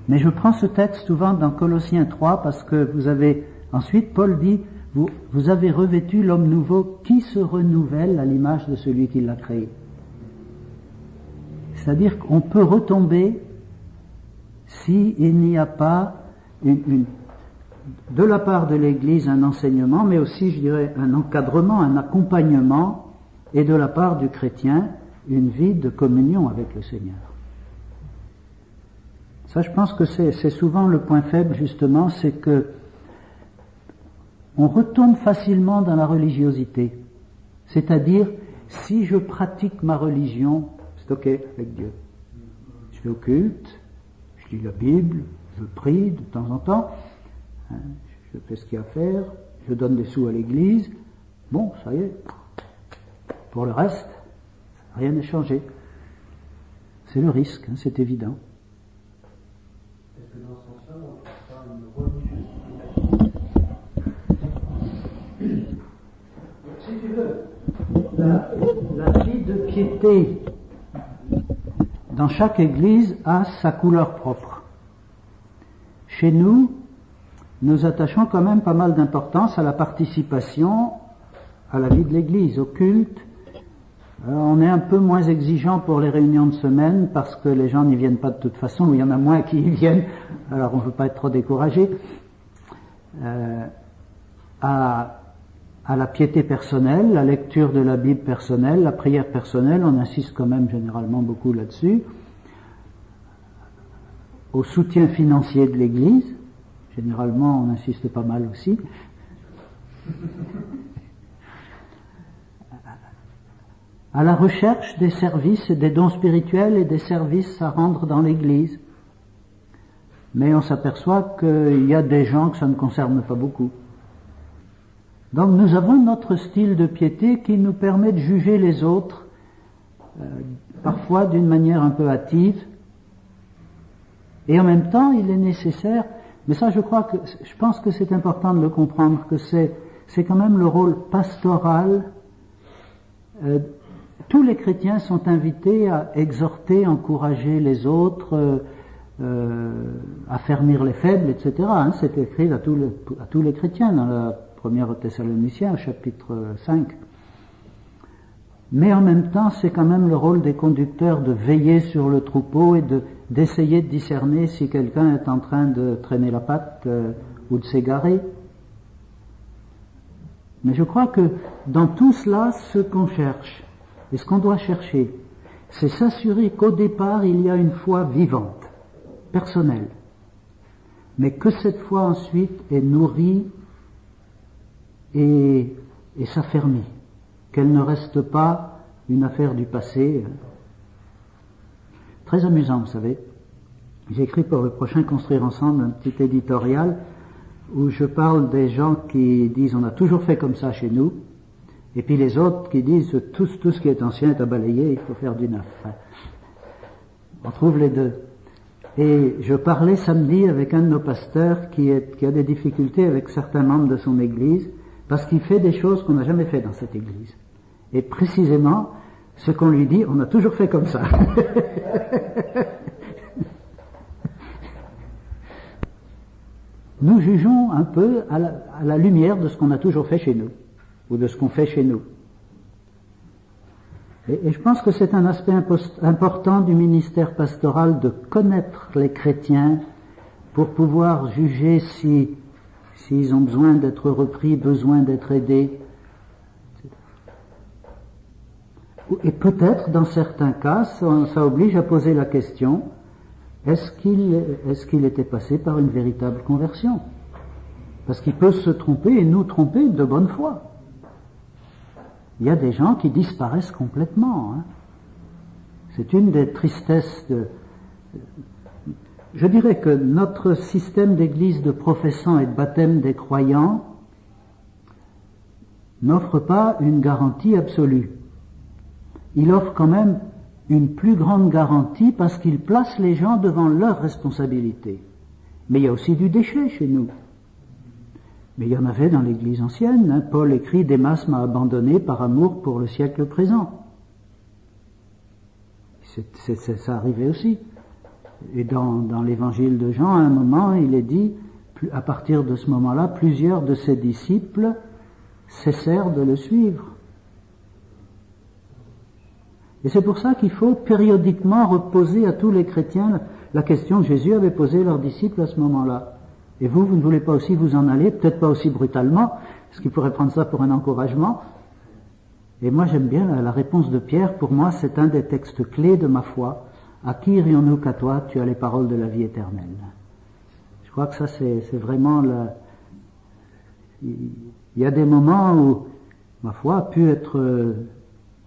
Mais je prends ce texte souvent dans Colossiens 3 parce que vous avez, ensuite Paul dit, vous avez revêtu l'homme nouveau qui se renouvelle à l'image de celui qui l'a créé. C'est-à-dire qu'on peut retomber s'il n'y a pas de la part de l'Église un enseignement, mais aussi, je dirais, un encadrement, un accompagnement, et de la part du chrétien, une vie de communion avec le Seigneur. Ça, je pense que c'est souvent le point faible, justement, c'est que on retombe facilement dans la religiosité. C'est-à-dire, si je pratique ma religion, c'est ok avec Dieu. Je vais au culte, je lis la Bible, je prie de temps en temps, je fais ce qu'il y a à faire, je donne des sous à l'église, bon, ça y est. Pour le reste, rien n'est changé. C'est le risque, c'est évident. Est-ce que dans ce sens-là, on peut faire une religion? Si tu veux, la vie de piété dans chaque église a sa couleur propre. Chez nous, nous attachons quand même pas mal d'importance à la participation à la vie de l'église, au culte. On est un peu moins exigeant pour les réunions de semaine parce que les gens n'y viennent pas de toute façon, ou il y en a moins qui y viennent, alors on ne veut pas être trop découragé. À la piété personnelle, la lecture de la Bible personnelle, la prière personnelle, on insiste quand même généralement beaucoup là-dessus. Au soutien financier de l'Église, généralement on insiste pas mal aussi. À la recherche des services, des dons spirituels et des services à rendre dans l'Église. Mais on s'aperçoit qu'il y a des gens que ça ne concerne pas beaucoup. Donc nous avons notre style de piété qui nous permet de juger les autres, parfois d'une manière un peu hâtive, et en même temps il est nécessaire, mais ça je pense que c'est important de le comprendre, que c'est quand même le rôle pastoral. Tous les chrétiens sont invités à exhorter, encourager les autres, à fermir les faibles, etc. C'est écrit à tous les chrétiens dans la première Thessaloniciens, chapitre 5. Mais en même temps, c'est quand même le rôle des conducteurs de veiller sur le troupeau et d'essayer de discerner si quelqu'un est en train de traîner la patte ou de s'égarer. Mais je crois que dans tout cela, ce qu'on cherche, et ce qu'on doit chercher, c'est s'assurer qu'au départ, il y a une foi vivante, personnelle. mais que cette foi ensuite est nourrie et s'affermit, qu'elle ne reste pas une affaire du passé. Très amusant, vous savez. J'ai écrit pour le prochain Construire Ensemble un petit éditorial où je parle des gens qui disent on a toujours fait comme ça chez nous, et puis les autres qui disent tout ce qui est ancien est à balayer, il faut faire du neuf. On trouve les deux. Et je parlais samedi avec un de nos pasteurs qui a des difficultés avec certains membres de son église parce qu'il fait des choses qu'on n'a jamais fait dans cette église. Et précisément, ce qu'on lui dit, on a toujours fait comme ça. Nous jugeons un peu à la lumière de ce qu'on a toujours fait chez nous, ou de ce qu'on fait chez nous. Et je pense que c'est un aspect important du ministère pastoral de connaître les chrétiens pour pouvoir juger s'ils ont besoin d'être repris, besoin d'être aidés. Et peut-être, dans certains cas, ça oblige à poser la question, est-ce qu'il était passé par une véritable conversion? Parce qu'il peut se tromper et nous tromper de bonne foi. Il y a des gens qui disparaissent complètement. C'est une des tristesses Je dirais que notre système d'église de professants et de baptême des croyants n'offre pas une garantie absolue. Il offre quand même une plus grande garantie parce qu'il place les gens devant leurs responsabilités. Mais il y a aussi du déchet chez nous. Mais il y en avait dans l'Église ancienne. Paul écrit « Démas m'a abandonné par amour pour le siècle présent ». Ça arrivait aussi. Et dans l'Évangile de Jean, à un moment, il est dit, à partir de ce moment-là, plusieurs de ses disciples cessèrent de le suivre. Et c'est pour ça qu'il faut périodiquement reposer à tous les chrétiens la question que Jésus avait posée à leurs disciples à ce moment-là. Et vous ne voulez pas aussi vous en aller, peut-être pas aussi brutalement, parce qu'il pourrait prendre ça pour un encouragement. Et moi j'aime bien la réponse de Pierre, pour moi c'est un des textes clés de ma foi. À qui irions-nous qu'à toi, tu as les paroles de la vie éternelle. Je crois que ça c'est vraiment il y a des moments où ma foi a pu être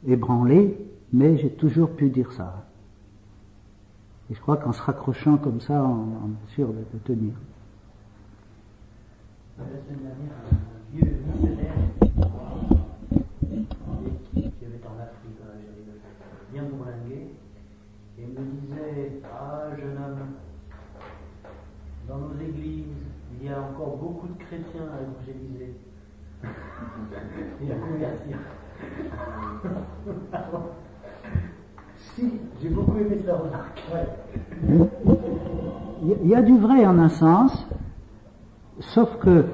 ébranlée, mais j'ai toujours pu dire ça. Et je crois qu'en se raccrochant comme ça, on est sûr de tenir. La semaine dernière, un vieux missionnaire qui avait en Afrique, en Algérie, bien bourlingué, et me disait, jeune homme, dans nos églises, il y a encore beaucoup de chrétiens à évangéliser et à convertir. Si, j'ai beaucoup aimé sa remarque. Ouais. Il y a du vrai en un sens, sauf que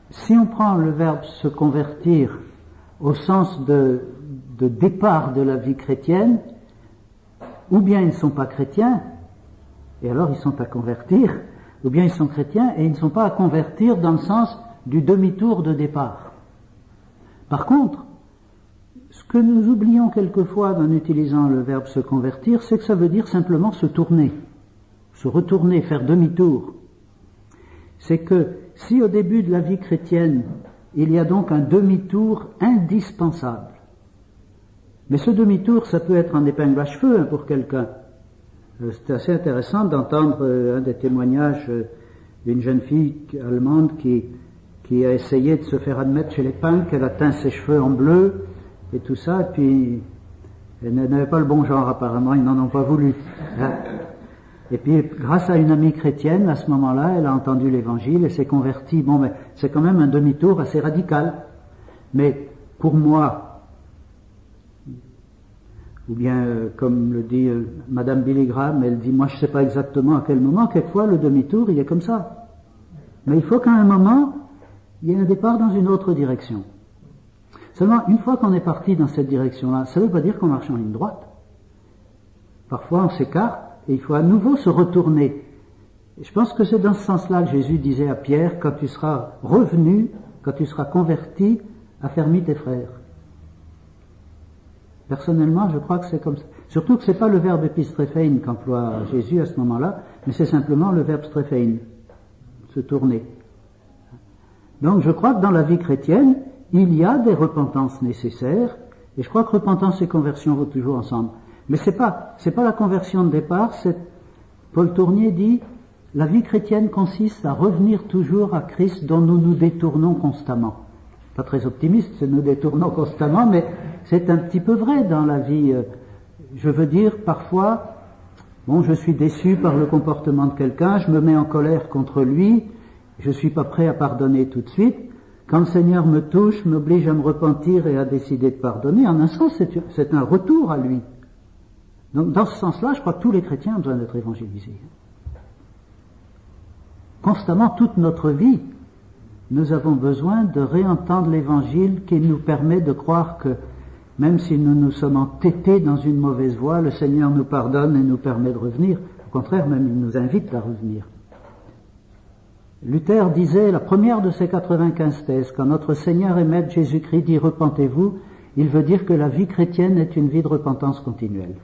si on prend le verbe se convertir au sens de départ de la vie chrétienne, ou bien ils ne sont pas chrétiens, et alors ils sont à convertir, ou bien ils sont chrétiens et ils ne sont pas à convertir dans le sens du demi-tour de départ. Par contre, ce que nous oublions quelquefois en utilisant le verbe se convertir, c'est que ça veut dire simplement se tourner, se retourner, faire demi-tour. C'est que si au début de la vie chrétienne, il y a donc un demi-tour indispensable, mais ce demi-tour, ça peut être en épingle à cheveux pour quelqu'un. C'était assez intéressant d'entendre un des témoignages d'une jeune fille allemande qui a essayé de se faire admettre chez les punks, elle a teint ses cheveux en bleu et tout ça, et puis elle n'avait pas le bon genre apparemment, ils n'en ont pas voulu. Et puis grâce à une amie chrétienne, à ce moment-là, elle a entendu l'évangile et s'est convertie. Bon, mais c'est quand même un demi-tour assez radical. Mais pour moi, ou bien comme le dit Madame Billy Graham, elle dit, moi je ne sais pas exactement à quel moment, quelquefois le demi-tour il est comme ça. Mais il faut qu'à un moment, il y ait un départ dans une autre direction. Seulement, une fois qu'on est parti dans cette direction-là, ça ne veut pas dire qu'on marche en ligne droite. Parfois on s'écarte et il faut à nouveau se retourner. Et je pense que c'est dans ce sens-là que Jésus disait à Pierre, quand tu seras revenu, quand tu seras converti, affermis tes frères. Personnellement, je crois que c'est comme ça. Surtout que c'est pas le verbe épistréphène qu'emploie Jésus à ce moment-là, mais c'est simplement le verbe stréphéine. se tourner. Donc je crois que dans la vie chrétienne, il y a des repentances nécessaires, et je crois que repentance et conversion vont toujours ensemble. Mais c'est pas la conversion de départ, Paul Tournier dit, la vie chrétienne consiste à revenir toujours à Christ dont nous nous détournons constamment. Pas très optimiste, c'est nous détournons constamment, mais c'est un petit peu vrai dans la vie. Je veux dire, parfois, je suis déçu par le comportement de quelqu'un, je me mets en colère contre lui, je suis pas prêt à pardonner tout de suite. Quand le Seigneur me touche, m'oblige à me repentir et à décider de pardonner, en un sens, c'est un retour à lui. Donc, dans ce sens-là, je crois que tous les chrétiens ont besoin d'être évangélisés. Constamment, toute notre vie, nous avons besoin de réentendre l'Évangile qui nous permet de croire que même si nous nous sommes entêtés dans une mauvaise voie, le Seigneur nous pardonne et nous permet de revenir. Au contraire, même il nous invite à revenir. Luther disait, la première de ses 95 thèses, quand notre Seigneur et Maître Jésus-Christ dit « repentez-vous », il veut dire que la vie chrétienne est une vie de repentance continuelle.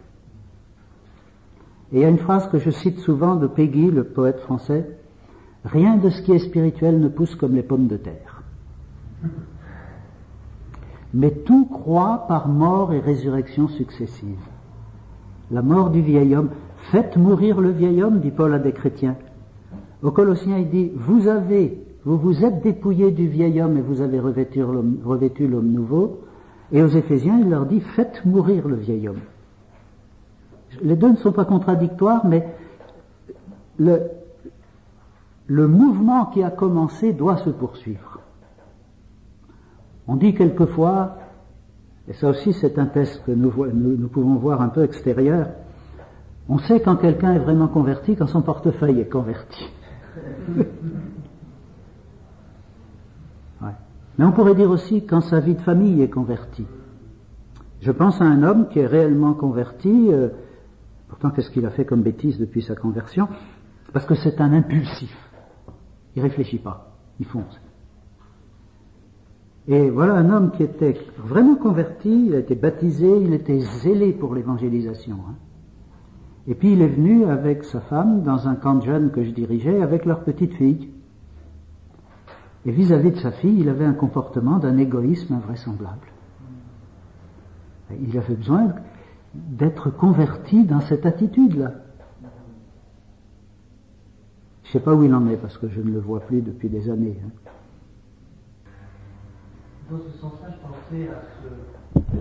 Et il y a une phrase que je cite souvent de Péguy, le poète français, « Rien de ce qui est spirituel ne pousse comme les pommes de terre. » Mais tout croît par mort et résurrection successives. La mort du vieil homme, faites mourir le vieil homme, dit Paul à des chrétiens. Aux Colossiens, il dit, vous vous êtes dépouillés du vieil homme et vous avez revêtu l'homme nouveau. Et aux Éphésiens, il leur dit, faites mourir le vieil homme. Les deux ne sont pas contradictoires, mais le mouvement qui a commencé doit se poursuivre. On dit quelquefois, et ça aussi c'est un test que nous pouvons voir un peu extérieur, on sait quand quelqu'un est vraiment converti, quand son portefeuille est converti. Ouais. Mais on pourrait dire aussi quand sa vie de famille est convertie. Je pense à un homme qui est réellement converti, pourtant qu'est-ce qu'il a fait comme bêtise depuis sa conversion? Parce que c'est un impulsif. Il réfléchit pas, il fonce. Et voilà un homme qui était vraiment converti, il a été baptisé, il était zélé pour l'évangélisation. Et puis il est venu avec sa femme dans un camp de jeunes que je dirigeais avec leur petite fille. Et vis-à-vis de sa fille, il avait un comportement d'un égoïsme invraisemblable. Il avait besoin d'être converti dans cette attitude-là. Je ne sais pas où il en est parce que je ne le vois plus depuis des années. Dans ce sens-là, je pensais à ce qui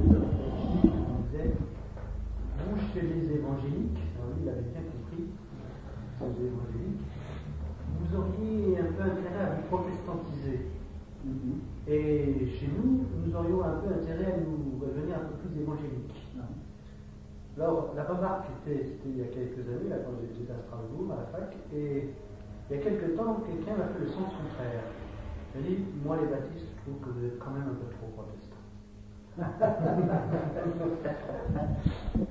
disait, vous chez les évangéliques, il avait bien compris, les évangéliques, vous auriez un peu intérêt à vous protestantiser. Et chez nous, nous aurions un peu intérêt à devenir un peu plus évangéliques. Alors, la remarque c'était il y a quelques années, là, quand j'étais à Strasbourg, à la fac, et il y a quelques temps, quelqu'un m'a fait le sens contraire. Il a dit, moi les baptistes, je trouve que vous êtes quand même un peu trop protestants.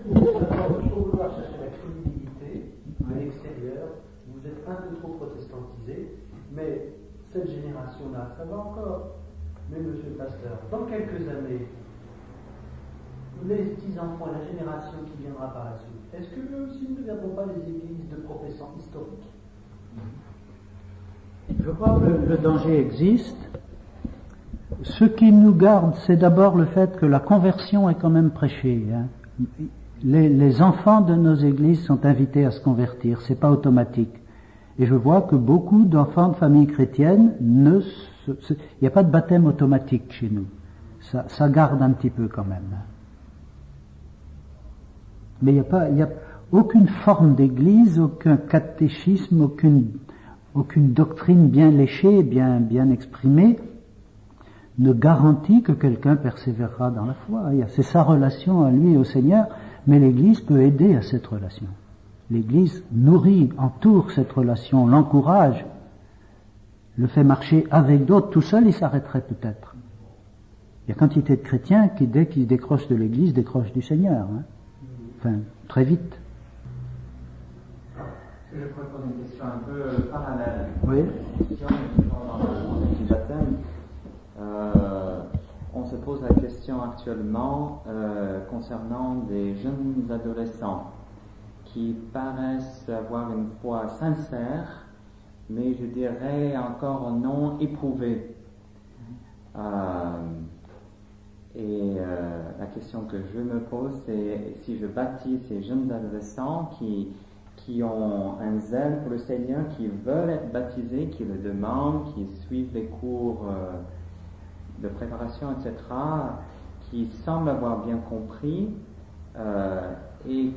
Il faut vouloir chercher la crédibilité à l'extérieur, vous êtes un peu trop protestantisé, mais cette génération-là, ça va encore. Mais monsieur le pasteur, dans quelques années, les petits-enfants, la génération qui viendra par la suite, est-ce que eux aussi ne deviendront pas des églises de professants historiques? Je crois que le danger existe. Ce qui nous garde, c'est d'abord le fait que la conversion est quand même prêchée. Les enfants de nos églises sont invités à se convertir, c'est pas automatique. Et je vois que beaucoup d'enfants de familles chrétiennes il n'y a pas de baptême automatique chez nous. Ça garde un petit peu quand même. Mais il n'y a aucune forme d'église, aucun catéchisme, aucune doctrine bien léchée, bien exprimée, ne garantit que quelqu'un persévérera dans la foi. C'est sa relation à lui et au Seigneur, mais l'Église peut aider à cette relation. L'Église nourrit, entoure cette relation, l'encourage, le fait marcher avec d'autres. Tout seul, il s'arrêterait peut-être. Il y a quantité de chrétiens qui, dès qu'ils décrochent de l'Église, décrochent du Seigneur. Enfin, très vite. Je pourrais poser une question un peu parallèle. Oui. Dans le baptême, on se pose la question actuellement concernant des jeunes adolescents qui paraissent avoir une foi sincère, mais je dirais encore non éprouvés. La question que je me pose, c'est si je baptise ces jeunes adolescents qui ont un zèle pour le Seigneur, qui veulent être baptisés, qui le demandent, qui suivent les cours de préparation, etc., qui semblent avoir bien compris et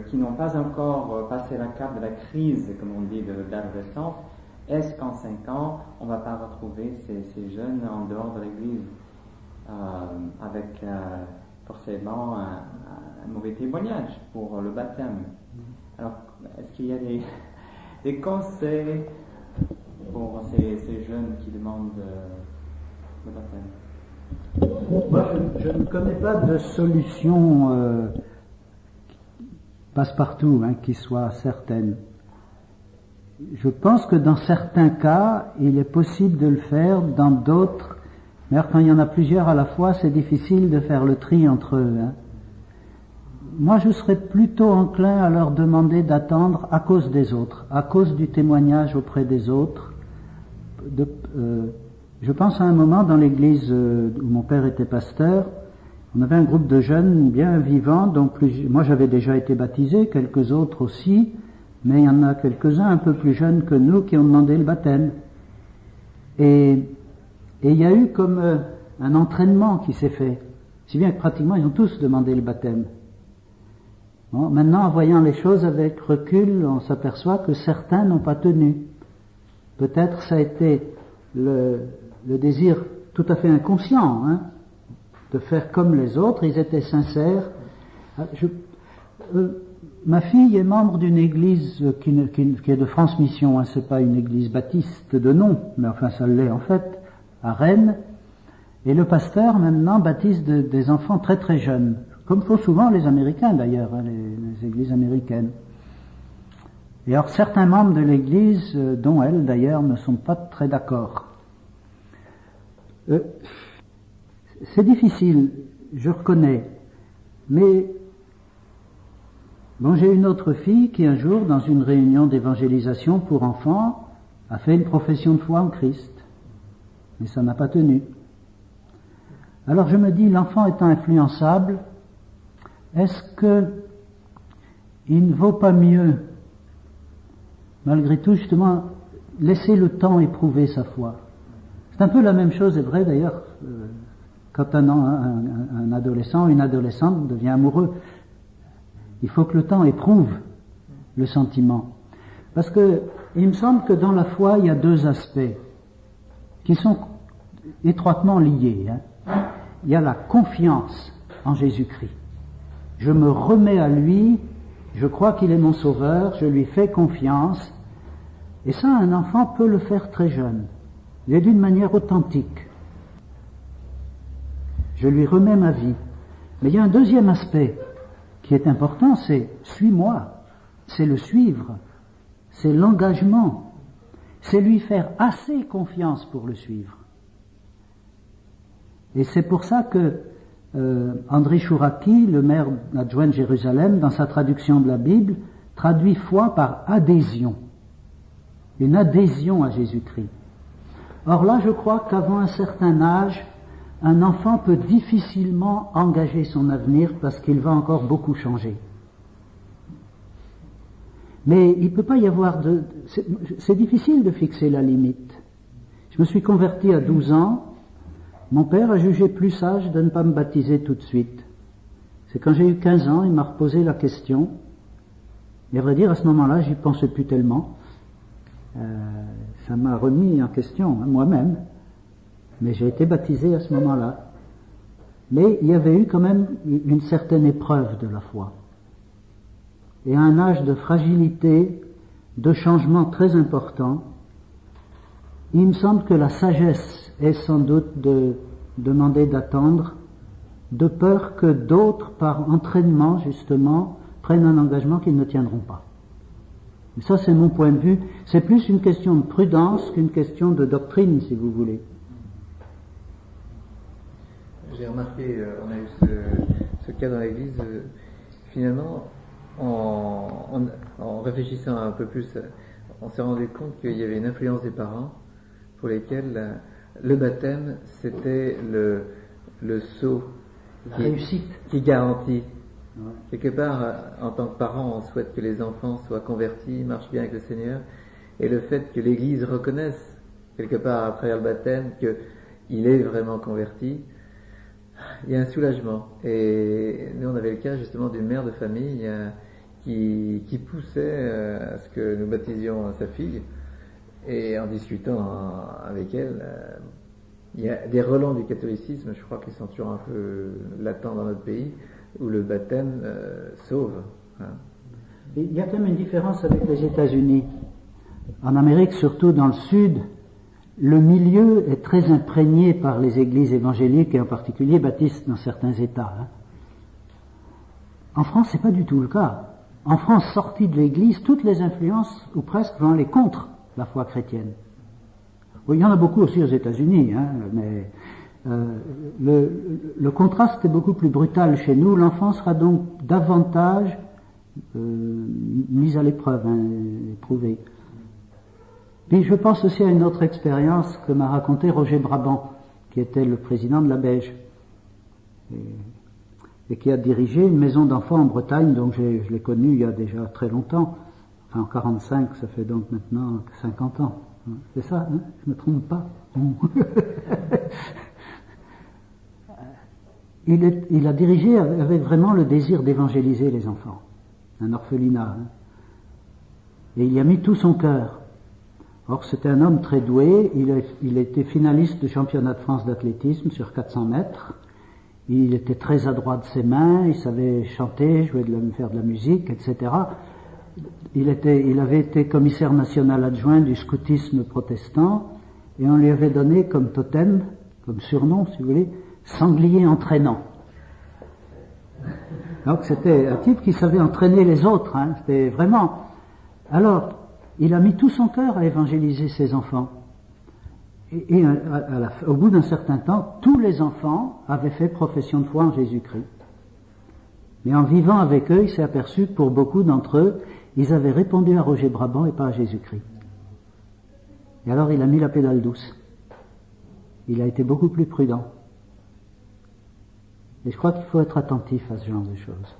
qui n'ont pas encore passé la cape de la crise, comme on dit, de l'adolescence. Est-ce qu'en 5 ans, on ne va pas retrouver ces jeunes en dehors de l'Église avec forcément un mauvais témoignage pour le baptême? Alors, est-ce qu'il y a des conseils pour ces jeunes qui demandent le baptême? Moi, je ne connais pas de solution passe-partout qui soit certaine. Je pense que dans certains cas, il est possible de le faire, dans d'autres, mais quand il y en a plusieurs à la fois, c'est difficile de faire le tri entre eux. Moi, je serais plutôt enclin à leur demander d'attendre à cause des autres, à cause du témoignage auprès des autres. Je pense à un moment dans l'église où mon père était pasteur, on avait un groupe de jeunes bien vivants, donc moi j'avais déjà été baptisé, quelques autres aussi, mais il y en a quelques-uns un peu plus jeunes que nous qui ont demandé le baptême. Et il y a eu comme un entraînement qui s'est fait, si bien que pratiquement ils ont tous demandé le baptême. Bon, maintenant, en voyant les choses avec recul, on s'aperçoit que certains n'ont pas tenu. Peut-être ça a été le désir tout à fait inconscient de faire comme les autres, ils étaient sincères. Ma fille est membre d'une église qui est de France Mission, c'est pas une église baptiste de nom, mais enfin ça l'est en fait, à Rennes, et le pasteur maintenant baptise des enfants très très jeunes, comme font souvent les Américains d'ailleurs, les églises américaines. Et alors certains membres de l'église, dont elle d'ailleurs, ne sont pas très d'accord. C'est difficile, je reconnais, mais bon, j'ai une autre fille qui un jour, dans une réunion d'évangélisation pour enfants, a fait une profession de foi en Christ, mais ça n'a pas tenu. Alors je me dis, l'enfant étant influençable, est-ce que il ne vaut pas mieux, malgré tout, justement, laisser le temps éprouver sa foi? C'est un peu la même chose, c'est vrai d'ailleurs, quand un adolescent, une adolescente devient amoureux. Il faut que le temps éprouve le sentiment. Parce que, il me semble que dans la foi, il y a 2 aspects qui sont étroitement liés. Il y a la confiance en Jésus-Christ. Je me remets à lui, je crois qu'il est mon sauveur, je lui fais confiance. Et ça, un enfant peut le faire très jeune, et d'une manière authentique. Je lui remets ma vie. Mais il y a un deuxième aspect qui est important, c'est « suis-moi », c'est le suivre, c'est l'engagement, c'est lui faire assez confiance pour le suivre. Et c'est pour ça que André Chouraki, le maire adjoint de Jérusalem, dans sa traduction de la Bible, traduit foi par adhésion, une adhésion à Jésus-Christ. Or là, je crois qu'avant un certain âge, un enfant peut difficilement engager son avenir parce qu'il va encore beaucoup changer. Mais il ne peut pas y avoir c'est difficile de fixer la limite. Je me suis converti à 12 ans. Mon père a jugé plus sage de ne pas me baptiser tout de suite. C'est quand j'ai eu 15 ans, il m'a reposé la question. Et à vrai dire, à ce moment-là, j'y pensais plus tellement. Ça m'a remis en question, moi-même. Mais j'ai été baptisé à ce moment-là. Mais il y avait eu quand même une certaine épreuve de la foi. Et à un âge de fragilité, de changement très important, il me semble que la sagesse est sans doute de demander d'attendre, de peur que d'autres, par entraînement justement, prennent un engagement qu'ils ne tiendront pas. Et ça, c'est mon point de vue. C'est plus une question de prudence qu'une question de doctrine, si vous voulez. J'ai remarqué, on a eu ce cas dans l'église, finalement, en réfléchissant un peu plus, on s'est rendu compte qu'il y avait une influence des parents pour lesquels le baptême c'était le saut qui garantit. Ouais. Quelque part, en tant que parent, on souhaite que les enfants soient convertis, marchent bien avec le Seigneur, et le fait que l'Église reconnaisse quelque part à travers le baptême qu'il est vraiment converti, il y a un soulagement. Et nous, on avait le cas justement d'une mère de famille qui poussait à ce que nous baptisions sa fille, et en discutant avec elle, il y a des relents du catholicisme, je crois qu'ils sont toujours un peu latents dans notre pays, où le baptême sauve. Hein. Il y a quand même une différence avec les États-Unis. En Amérique, surtout dans le Sud, le milieu est très imprégné par les églises évangéliques et en particulier baptistes dans certains États. Hein. En France, c'est pas du tout le cas. En France, sortie de l'Église, toutes les influences, ou presque, vont aller contre la foi chrétienne. Oui, il y en a beaucoup aussi aux États-Unis, hein, mais le contraste est beaucoup plus brutal chez nous. L'enfant sera donc davantage mis à l'épreuve, hein, éprouvé. Puis je pense aussi à une autre expérience que m'a raconté Roger Brabant, qui était le président de la Beige, et qui a dirigé une maison d'enfants en Bretagne, donc je l'ai connu il y a déjà très longtemps, enfin en 45, ça fait donc maintenant 50 ans. C'est ça, hein, je ne me trompe pas. Il a dirigé avec vraiment le désir d'évangéliser les enfants, un orphelinat, hein. Et il y a mis tout son cœur. Or, c'était un homme très doué, il était finaliste du championnat de France d'athlétisme sur 400 mètres, il était très adroit de ses mains, il savait chanter, faire de la musique, etc. Il avait été commissaire national adjoint du scoutisme protestant, et on lui avait donné comme totem, comme surnom, si vous voulez, sanglier entraînant. Donc c'était un type qui savait entraîner les autres, hein, c'était vraiment... Alors, il a mis tout son cœur à évangéliser ses enfants. Et au bout d'un certain temps, tous les enfants avaient fait profession de foi en Jésus-Christ. Mais en vivant avec eux, il s'est aperçu que pour beaucoup d'entre eux, ils avaient répondu à Roger Brabant et pas à Jésus-Christ. Et alors il a mis la pédale douce. Il a été beaucoup plus prudent. Et je crois qu'il faut être attentif à ce genre de choses.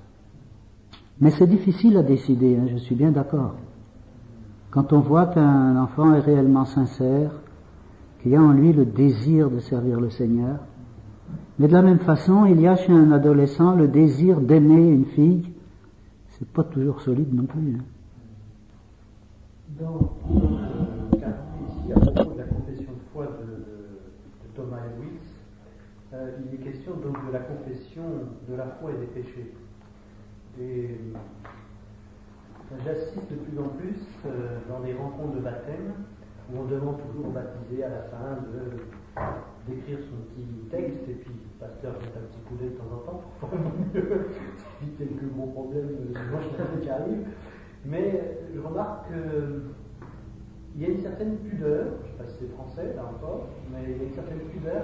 Mais c'est difficile à décider, hein, je suis bien d'accord. Quand on voit qu'un enfant est réellement sincère, qu'il y a en lui le désir de servir le Seigneur, mais de la même façon, il y a chez un adolescent le désir d'aimer une fille, c'est pas toujours solide non plus. Hein. Dans le cas ici, à propos de la confession de foi de Thomas Lewis, il est question donc de la confession de la foi et des péchés. Et j'assiste de plus en plus dans des rencontres de baptême où on demande toujours au baptisé à la fin d'écrire son petit texte et puis le pasteur jette un petit coup d'œil de temps en temps pour vraiment mieux éviter quelques gros problèmes qui arrivent. Mais je remarque qu'il y a une certaine pudeur, je ne sais pas si c'est français là encore, mais il y a une certaine pudeur.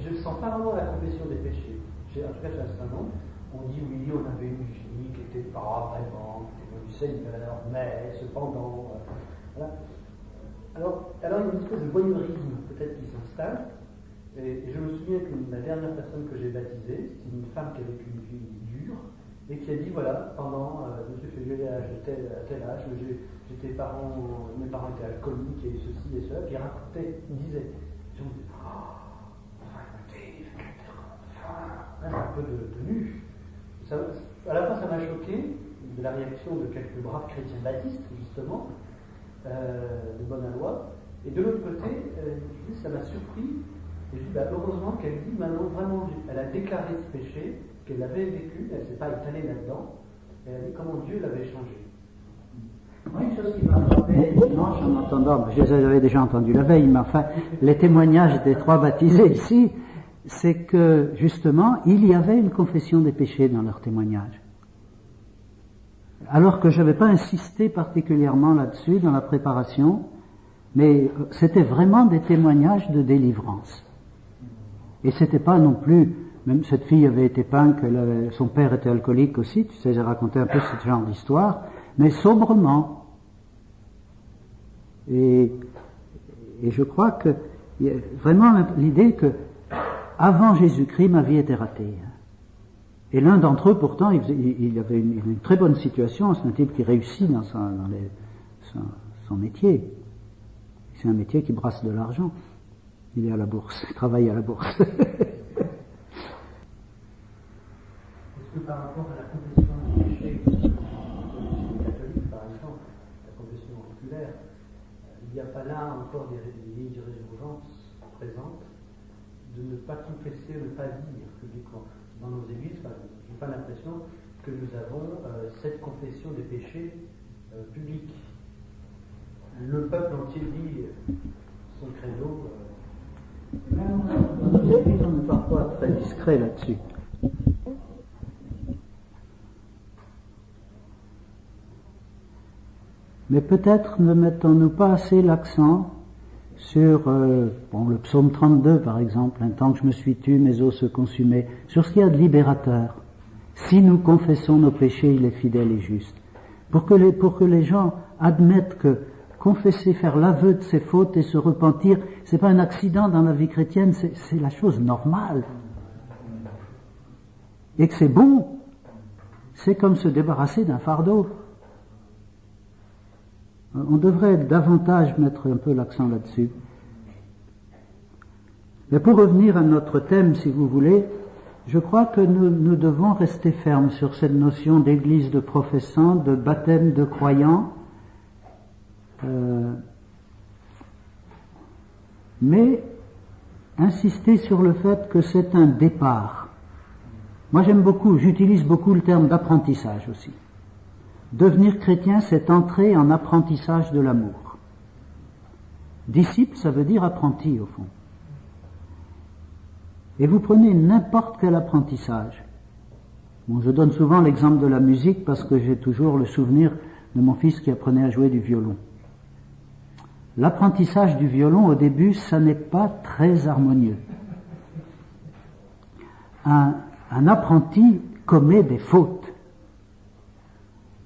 Je ne sens pas vraiment la confession des péchés. En tout cas, j'ai un certain nombre. On dit oui, on avait une fille qui n'était pas vraiment, qui était du Seigneur, mais cependant. Voilà. Alors, il y a une espèce de voyeurisme peut-être qui s'installe. Et je me souviens que la dernière personne que j'ai baptisée, c'était une femme qui avait une vie dure et qui a dit voilà, pendant, je me suis fait violer à tel âge, mes parents étaient alcooliques et ceci et cela, puis il racontait, il disait, un peu de tenue. À la fois, ça m'a choqué de la réaction de quelques braves chrétiens baptistes, justement, de bonne aloi, et de l'autre côté, ça m'a surpris. Et je dis, heureusement qu'elle dit maintenant vraiment, elle a déclaré ce péché, qu'elle avait vécu, elle ne s'est pas étalée là-dedans, et elle a dit comment Dieu l'avait changé. Oui, une chose qui m'a frappé dimanche en entendant, je les avais déjà entendus la veille, mais enfin, les témoignages des 3 baptisés ici, c'est que justement, il y avait une confession des péchés dans leur témoignage. Alors que je n'avais pas insisté particulièrement là-dessus dans la préparation, mais c'était vraiment des témoignages de délivrance. Et c'était pas non plus, même cette fille avait été punk, son père était alcoolique aussi, tu sais, j'ai raconté un peu ce genre d'histoire, mais sobrement. Et je crois que il y a vraiment l'idée que avant Jésus-Christ, ma vie était ratée. Et l'un d'entre eux, pourtant, il avait une très bonne situation. C'est un type qui réussit dans son métier. C'est un métier qui brasse de l'argent. Il est à la bourse, il travaille à la bourse. Est-ce que par rapport à la confession du péché, catholique par exemple, la confession oculaire, il n'y a pas là encore des lignes de résurgence présentes de ne pas confesser, ne pas dire publiquement. Dans nos églises, je n'ai pas l'impression que nous avons cette confession des péchés publique. Le peuple entier dit son credo. Même dans nos églises, on est parfois très discret là-dessus. Mais peut-être ne mettons-nous pas assez l'accent sur le psaume 32 par exemple, un temps que je me suis tu, mes os se consumaient, sur ce qu'il y a de libérateur. Si nous confessons nos péchés, il est fidèle et juste. Pour que les gens admettent que confesser, faire l'aveu de ses fautes et se repentir, c'est pas un accident dans la vie chrétienne, c'est la chose normale. Et que c'est bon. C'est comme se débarrasser d'un fardeau. On devrait davantage mettre un peu l'accent là-dessus. Mais pour revenir à notre thème, si vous voulez, je crois que nous devons rester fermes sur cette notion d'église de professants, de baptême de croyants, mais insister sur le fait que c'est un départ. Moi j'utilise beaucoup le terme d'apprentissage aussi. Devenir chrétien, c'est entrer en apprentissage de l'amour. Disciple, ça veut dire apprenti au fond. Et vous prenez n'importe quel apprentissage. Bon, je donne souvent l'exemple de la musique parce que j'ai toujours le souvenir de mon fils qui apprenait à jouer du violon. L'apprentissage du violon, au début, ça n'est pas très harmonieux. Un apprenti commet des fautes.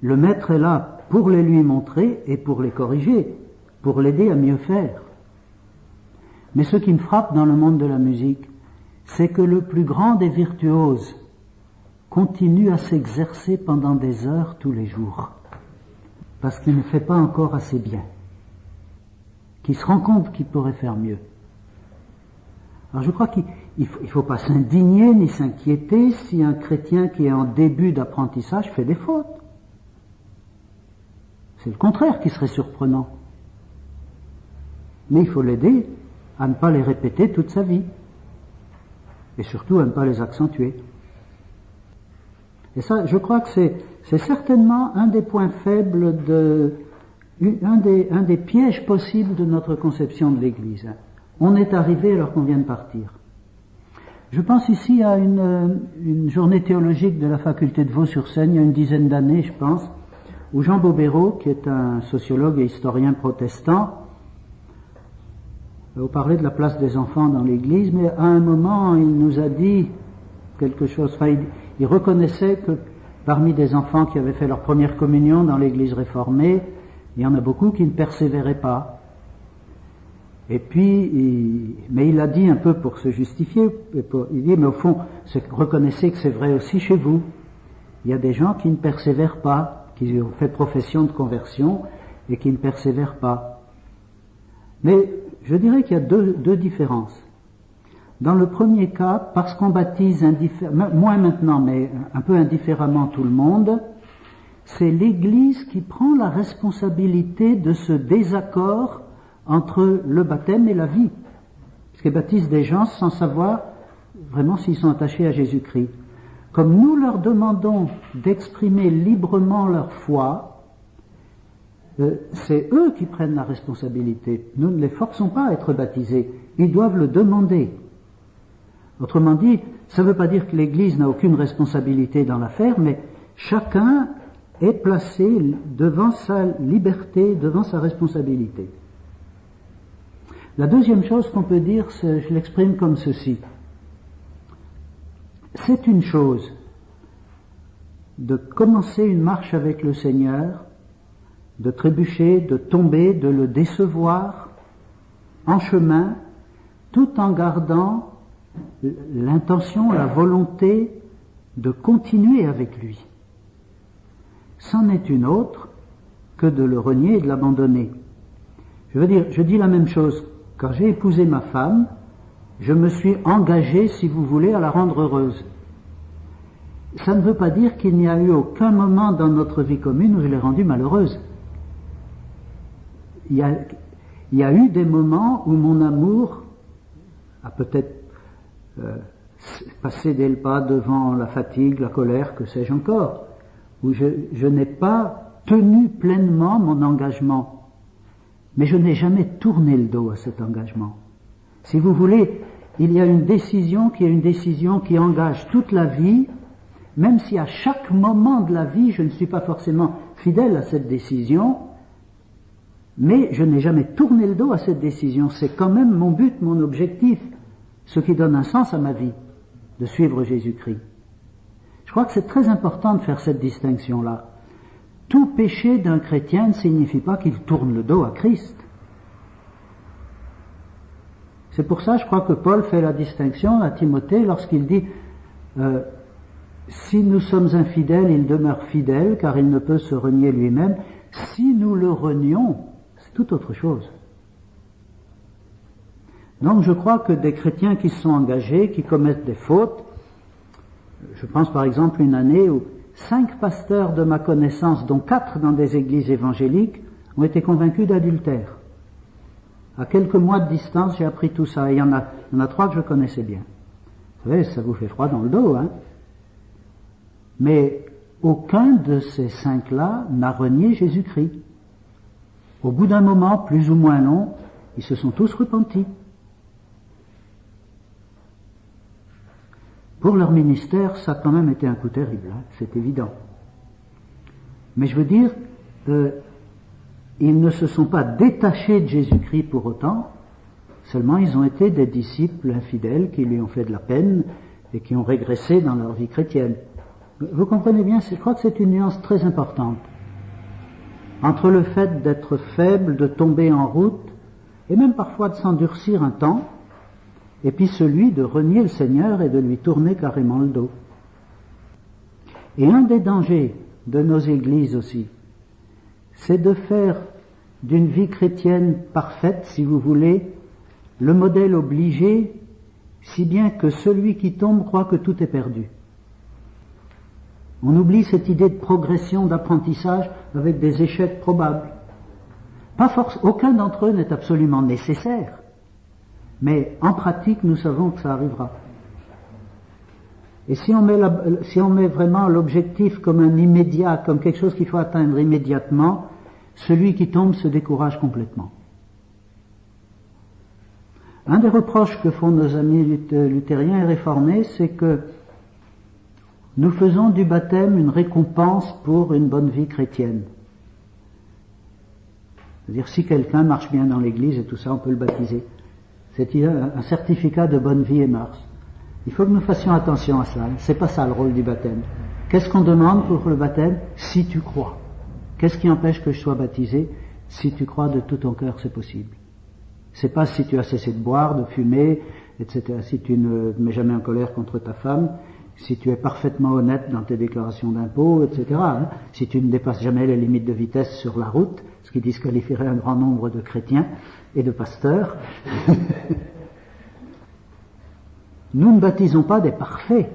Le maître est là pour les lui montrer et pour les corriger, pour l'aider à mieux faire. Mais ce qui me frappe dans le monde de la musique, c'est que le plus grand des virtuoses continue à s'exercer pendant des heures tous les jours, parce qu'il ne fait pas encore assez bien, qu'il se rend compte qu'il pourrait faire mieux. Alors je crois qu'il ne faut pas s'indigner ni s'inquiéter si un chrétien qui est en début d'apprentissage fait des fautes. C'est le contraire qui serait surprenant. Mais il faut l'aider à ne pas les répéter toute sa vie. Et surtout à ne pas les accentuer. Et ça, je crois que c'est certainement un des points faibles un des pièges possibles de notre conception de l'Église. On est arrivé alors qu'on vient de partir. Je pense ici à une journée théologique de la faculté de Vaux-sur-Seine, il y a une dizaine d'années, je pense, où Jean Bobéro, qui est un sociologue et historien protestant, on parlait de la place des enfants dans l'Église, mais à un moment, il nous a dit quelque chose. Enfin, il reconnaissait que parmi des enfants qui avaient fait leur première communion dans l'Église réformée, il y en a beaucoup qui ne persévéraient pas. Et puis, mais il a dit un peu pour se justifier, il dit, mais au fond, reconnaissez que c'est vrai aussi chez vous. Il y a des gens qui ne persévèrent pas, qui ont fait profession de conversion et qui ne persévèrent pas. Mais je dirais qu'il y a deux différences. Dans le premier cas, parce qu'on baptise moins maintenant, mais un peu indifféremment tout le monde, c'est l'Église qui prend la responsabilité de ce désaccord entre le baptême et la vie. Parce qu'elle baptise des gens sans savoir vraiment s'ils sont attachés à Jésus-Christ. Comme nous leur demandons d'exprimer librement leur foi, c'est eux qui prennent la responsabilité. Nous ne les forçons pas à être baptisés. Ils doivent le demander. Autrement dit, ça ne veut pas dire que l'Église n'a aucune responsabilité dans l'affaire, mais chacun est placé devant sa liberté, devant sa responsabilité. La deuxième chose qu'on peut dire, je l'exprime comme ceci. C'est une chose de commencer une marche avec le Seigneur, de trébucher, de tomber, de le décevoir en chemin, tout en gardant l'intention, la volonté de continuer avec lui. C'en est une autre que de le renier et de l'abandonner. Je dis la même chose. Quand j'ai épousé ma femme, je me suis engagé, si vous voulez, à la rendre heureuse. Ça ne veut pas dire qu'il n'y a eu aucun moment dans notre vie commune où je l'ai rendue malheureuse. Il y a eu des moments où mon amour a peut-être cédé le pas devant la fatigue, la colère, que sais-je encore, où je n'ai pas tenu pleinement mon engagement. Mais je n'ai jamais tourné le dos à cet engagement. Si vous voulez, il y a une décision qui engage toute la vie, même si à chaque moment de la vie, je ne suis pas forcément fidèle à cette décision, mais je n'ai jamais tourné le dos à cette décision. C'est quand même mon but, mon objectif, ce qui donne un sens à ma vie, de suivre Jésus-Christ. Je crois que c'est très important de faire cette distinction-là. Tout péché d'un chrétien ne signifie pas qu'il tourne le dos à Christ. C'est pour ça, je crois que Paul fait la distinction à Timothée lorsqu'il dit si nous sommes infidèles, il demeure fidèle, car il ne peut se renier lui-même. Si nous le renions, c'est tout autre chose. Donc je crois que des chrétiens qui se sont engagés, qui commettent des fautes, je pense par exemple une année où 5 pasteurs de ma connaissance, dont 4 dans des églises évangéliques, ont été convaincus d'adultère. À quelques mois de distance, j'ai appris tout ça. Et il y en a 3 que je connaissais bien. Vous savez, ça vous fait froid dans le dos, hein. Mais aucun de ces 5-là n'a renié Jésus-Christ. Au bout d'un moment, plus ou moins long, ils se sont tous repentis. Pour leur ministère, ça a quand même été un coup terrible, hein, c'est évident. Mais je veux dire, ils ne se sont pas détachés de Jésus-Christ pour autant, seulement ils ont été des disciples infidèles qui lui ont fait de la peine et qui ont régressé dans leur vie chrétienne. Vous comprenez bien, je crois que c'est une nuance très importante entre le fait d'être faible, de tomber en route, et même parfois de s'endurcir un temps, et puis celui de renier le Seigneur et de lui tourner carrément le dos. Et un des dangers de nos églises aussi, c'est de faire d'une vie chrétienne parfaite, si vous voulez, le modèle obligé, si bien que celui qui tombe croit que tout est perdu. On oublie cette idée de progression, d'apprentissage avec des échecs probables. Aucun d'entre eux n'est absolument nécessaire, mais en pratique, nous savons que ça arrivera. Et si on met vraiment l'objectif comme un immédiat, comme quelque chose qu'il faut atteindre immédiatement, celui qui tombe se décourage complètement. Un des reproches que font nos amis luthériens et réformés, c'est que nous faisons du baptême une récompense pour une bonne vie chrétienne. C'est-à-dire, si quelqu'un marche bien dans l'église et tout ça, on peut le baptiser. C'est un certificat de bonne vie et mœurs. Il faut que nous fassions attention à ça. C'est pas ça le rôle du baptême. Qu'est-ce qu'on demande pour le baptême? Si tu crois. Qu'est-ce qui empêche que je sois baptisé? Si tu crois de tout ton cœur, c'est possible. C'est pas si tu as cessé de boire, de fumer, etc. Si tu ne mets jamais en colère contre ta femme, si tu es parfaitement honnête dans tes déclarations d'impôts, etc. Si tu ne dépasses jamais les limites de vitesse sur la route, ce qui disqualifierait un grand nombre de chrétiens et de pasteurs. Nous ne baptisons pas des parfaits.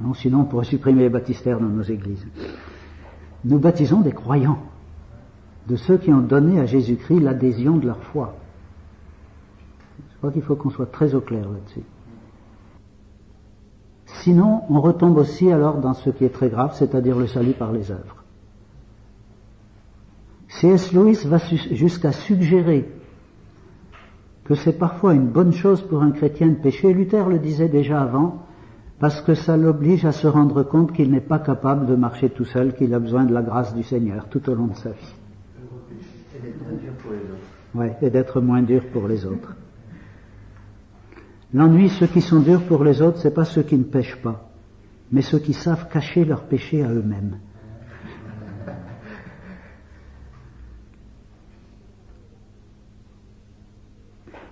Non, sinon on pourrait supprimer les baptistères dans nos églises. Nous baptisons des croyants, de ceux qui ont donné à Jésus-Christ l'adhésion de leur foi. Je crois qu'il faut qu'on soit très au clair là-dessus. Sinon, on retombe aussi alors dans ce qui est très grave, c'est-à-dire le salut par les œuvres. C.S. Lewis va jusqu'à suggérer que c'est parfois une bonne chose pour un chrétien de pécher. Luther le disait déjà avant, parce que ça l'oblige à se rendre compte qu'il n'est pas capable de marcher tout seul, qu'il a besoin de la grâce du Seigneur tout au long de sa vie. Et d'être moins dur pour les autres. Ouais, et d'être moins dur pour les autres. L'ennui, ceux qui sont durs pour les autres, c'est pas ceux qui ne pêchent pas, mais ceux qui savent cacher leurs péchés à eux-mêmes.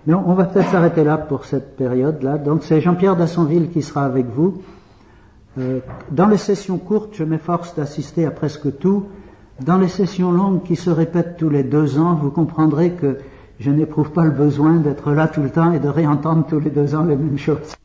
Mais on va peut-être s'arrêter là pour cette période-là. Donc c'est Jean-Pierre Dassonville qui sera avec vous. Dans les sessions courtes, je m'efforce d'assister à presque tout. Dans les sessions longues qui se répètent tous les 2 ans, vous comprendrez que je n'éprouve pas le besoin d'être là tout le temps et de réentendre tous les 2 ans les mêmes choses.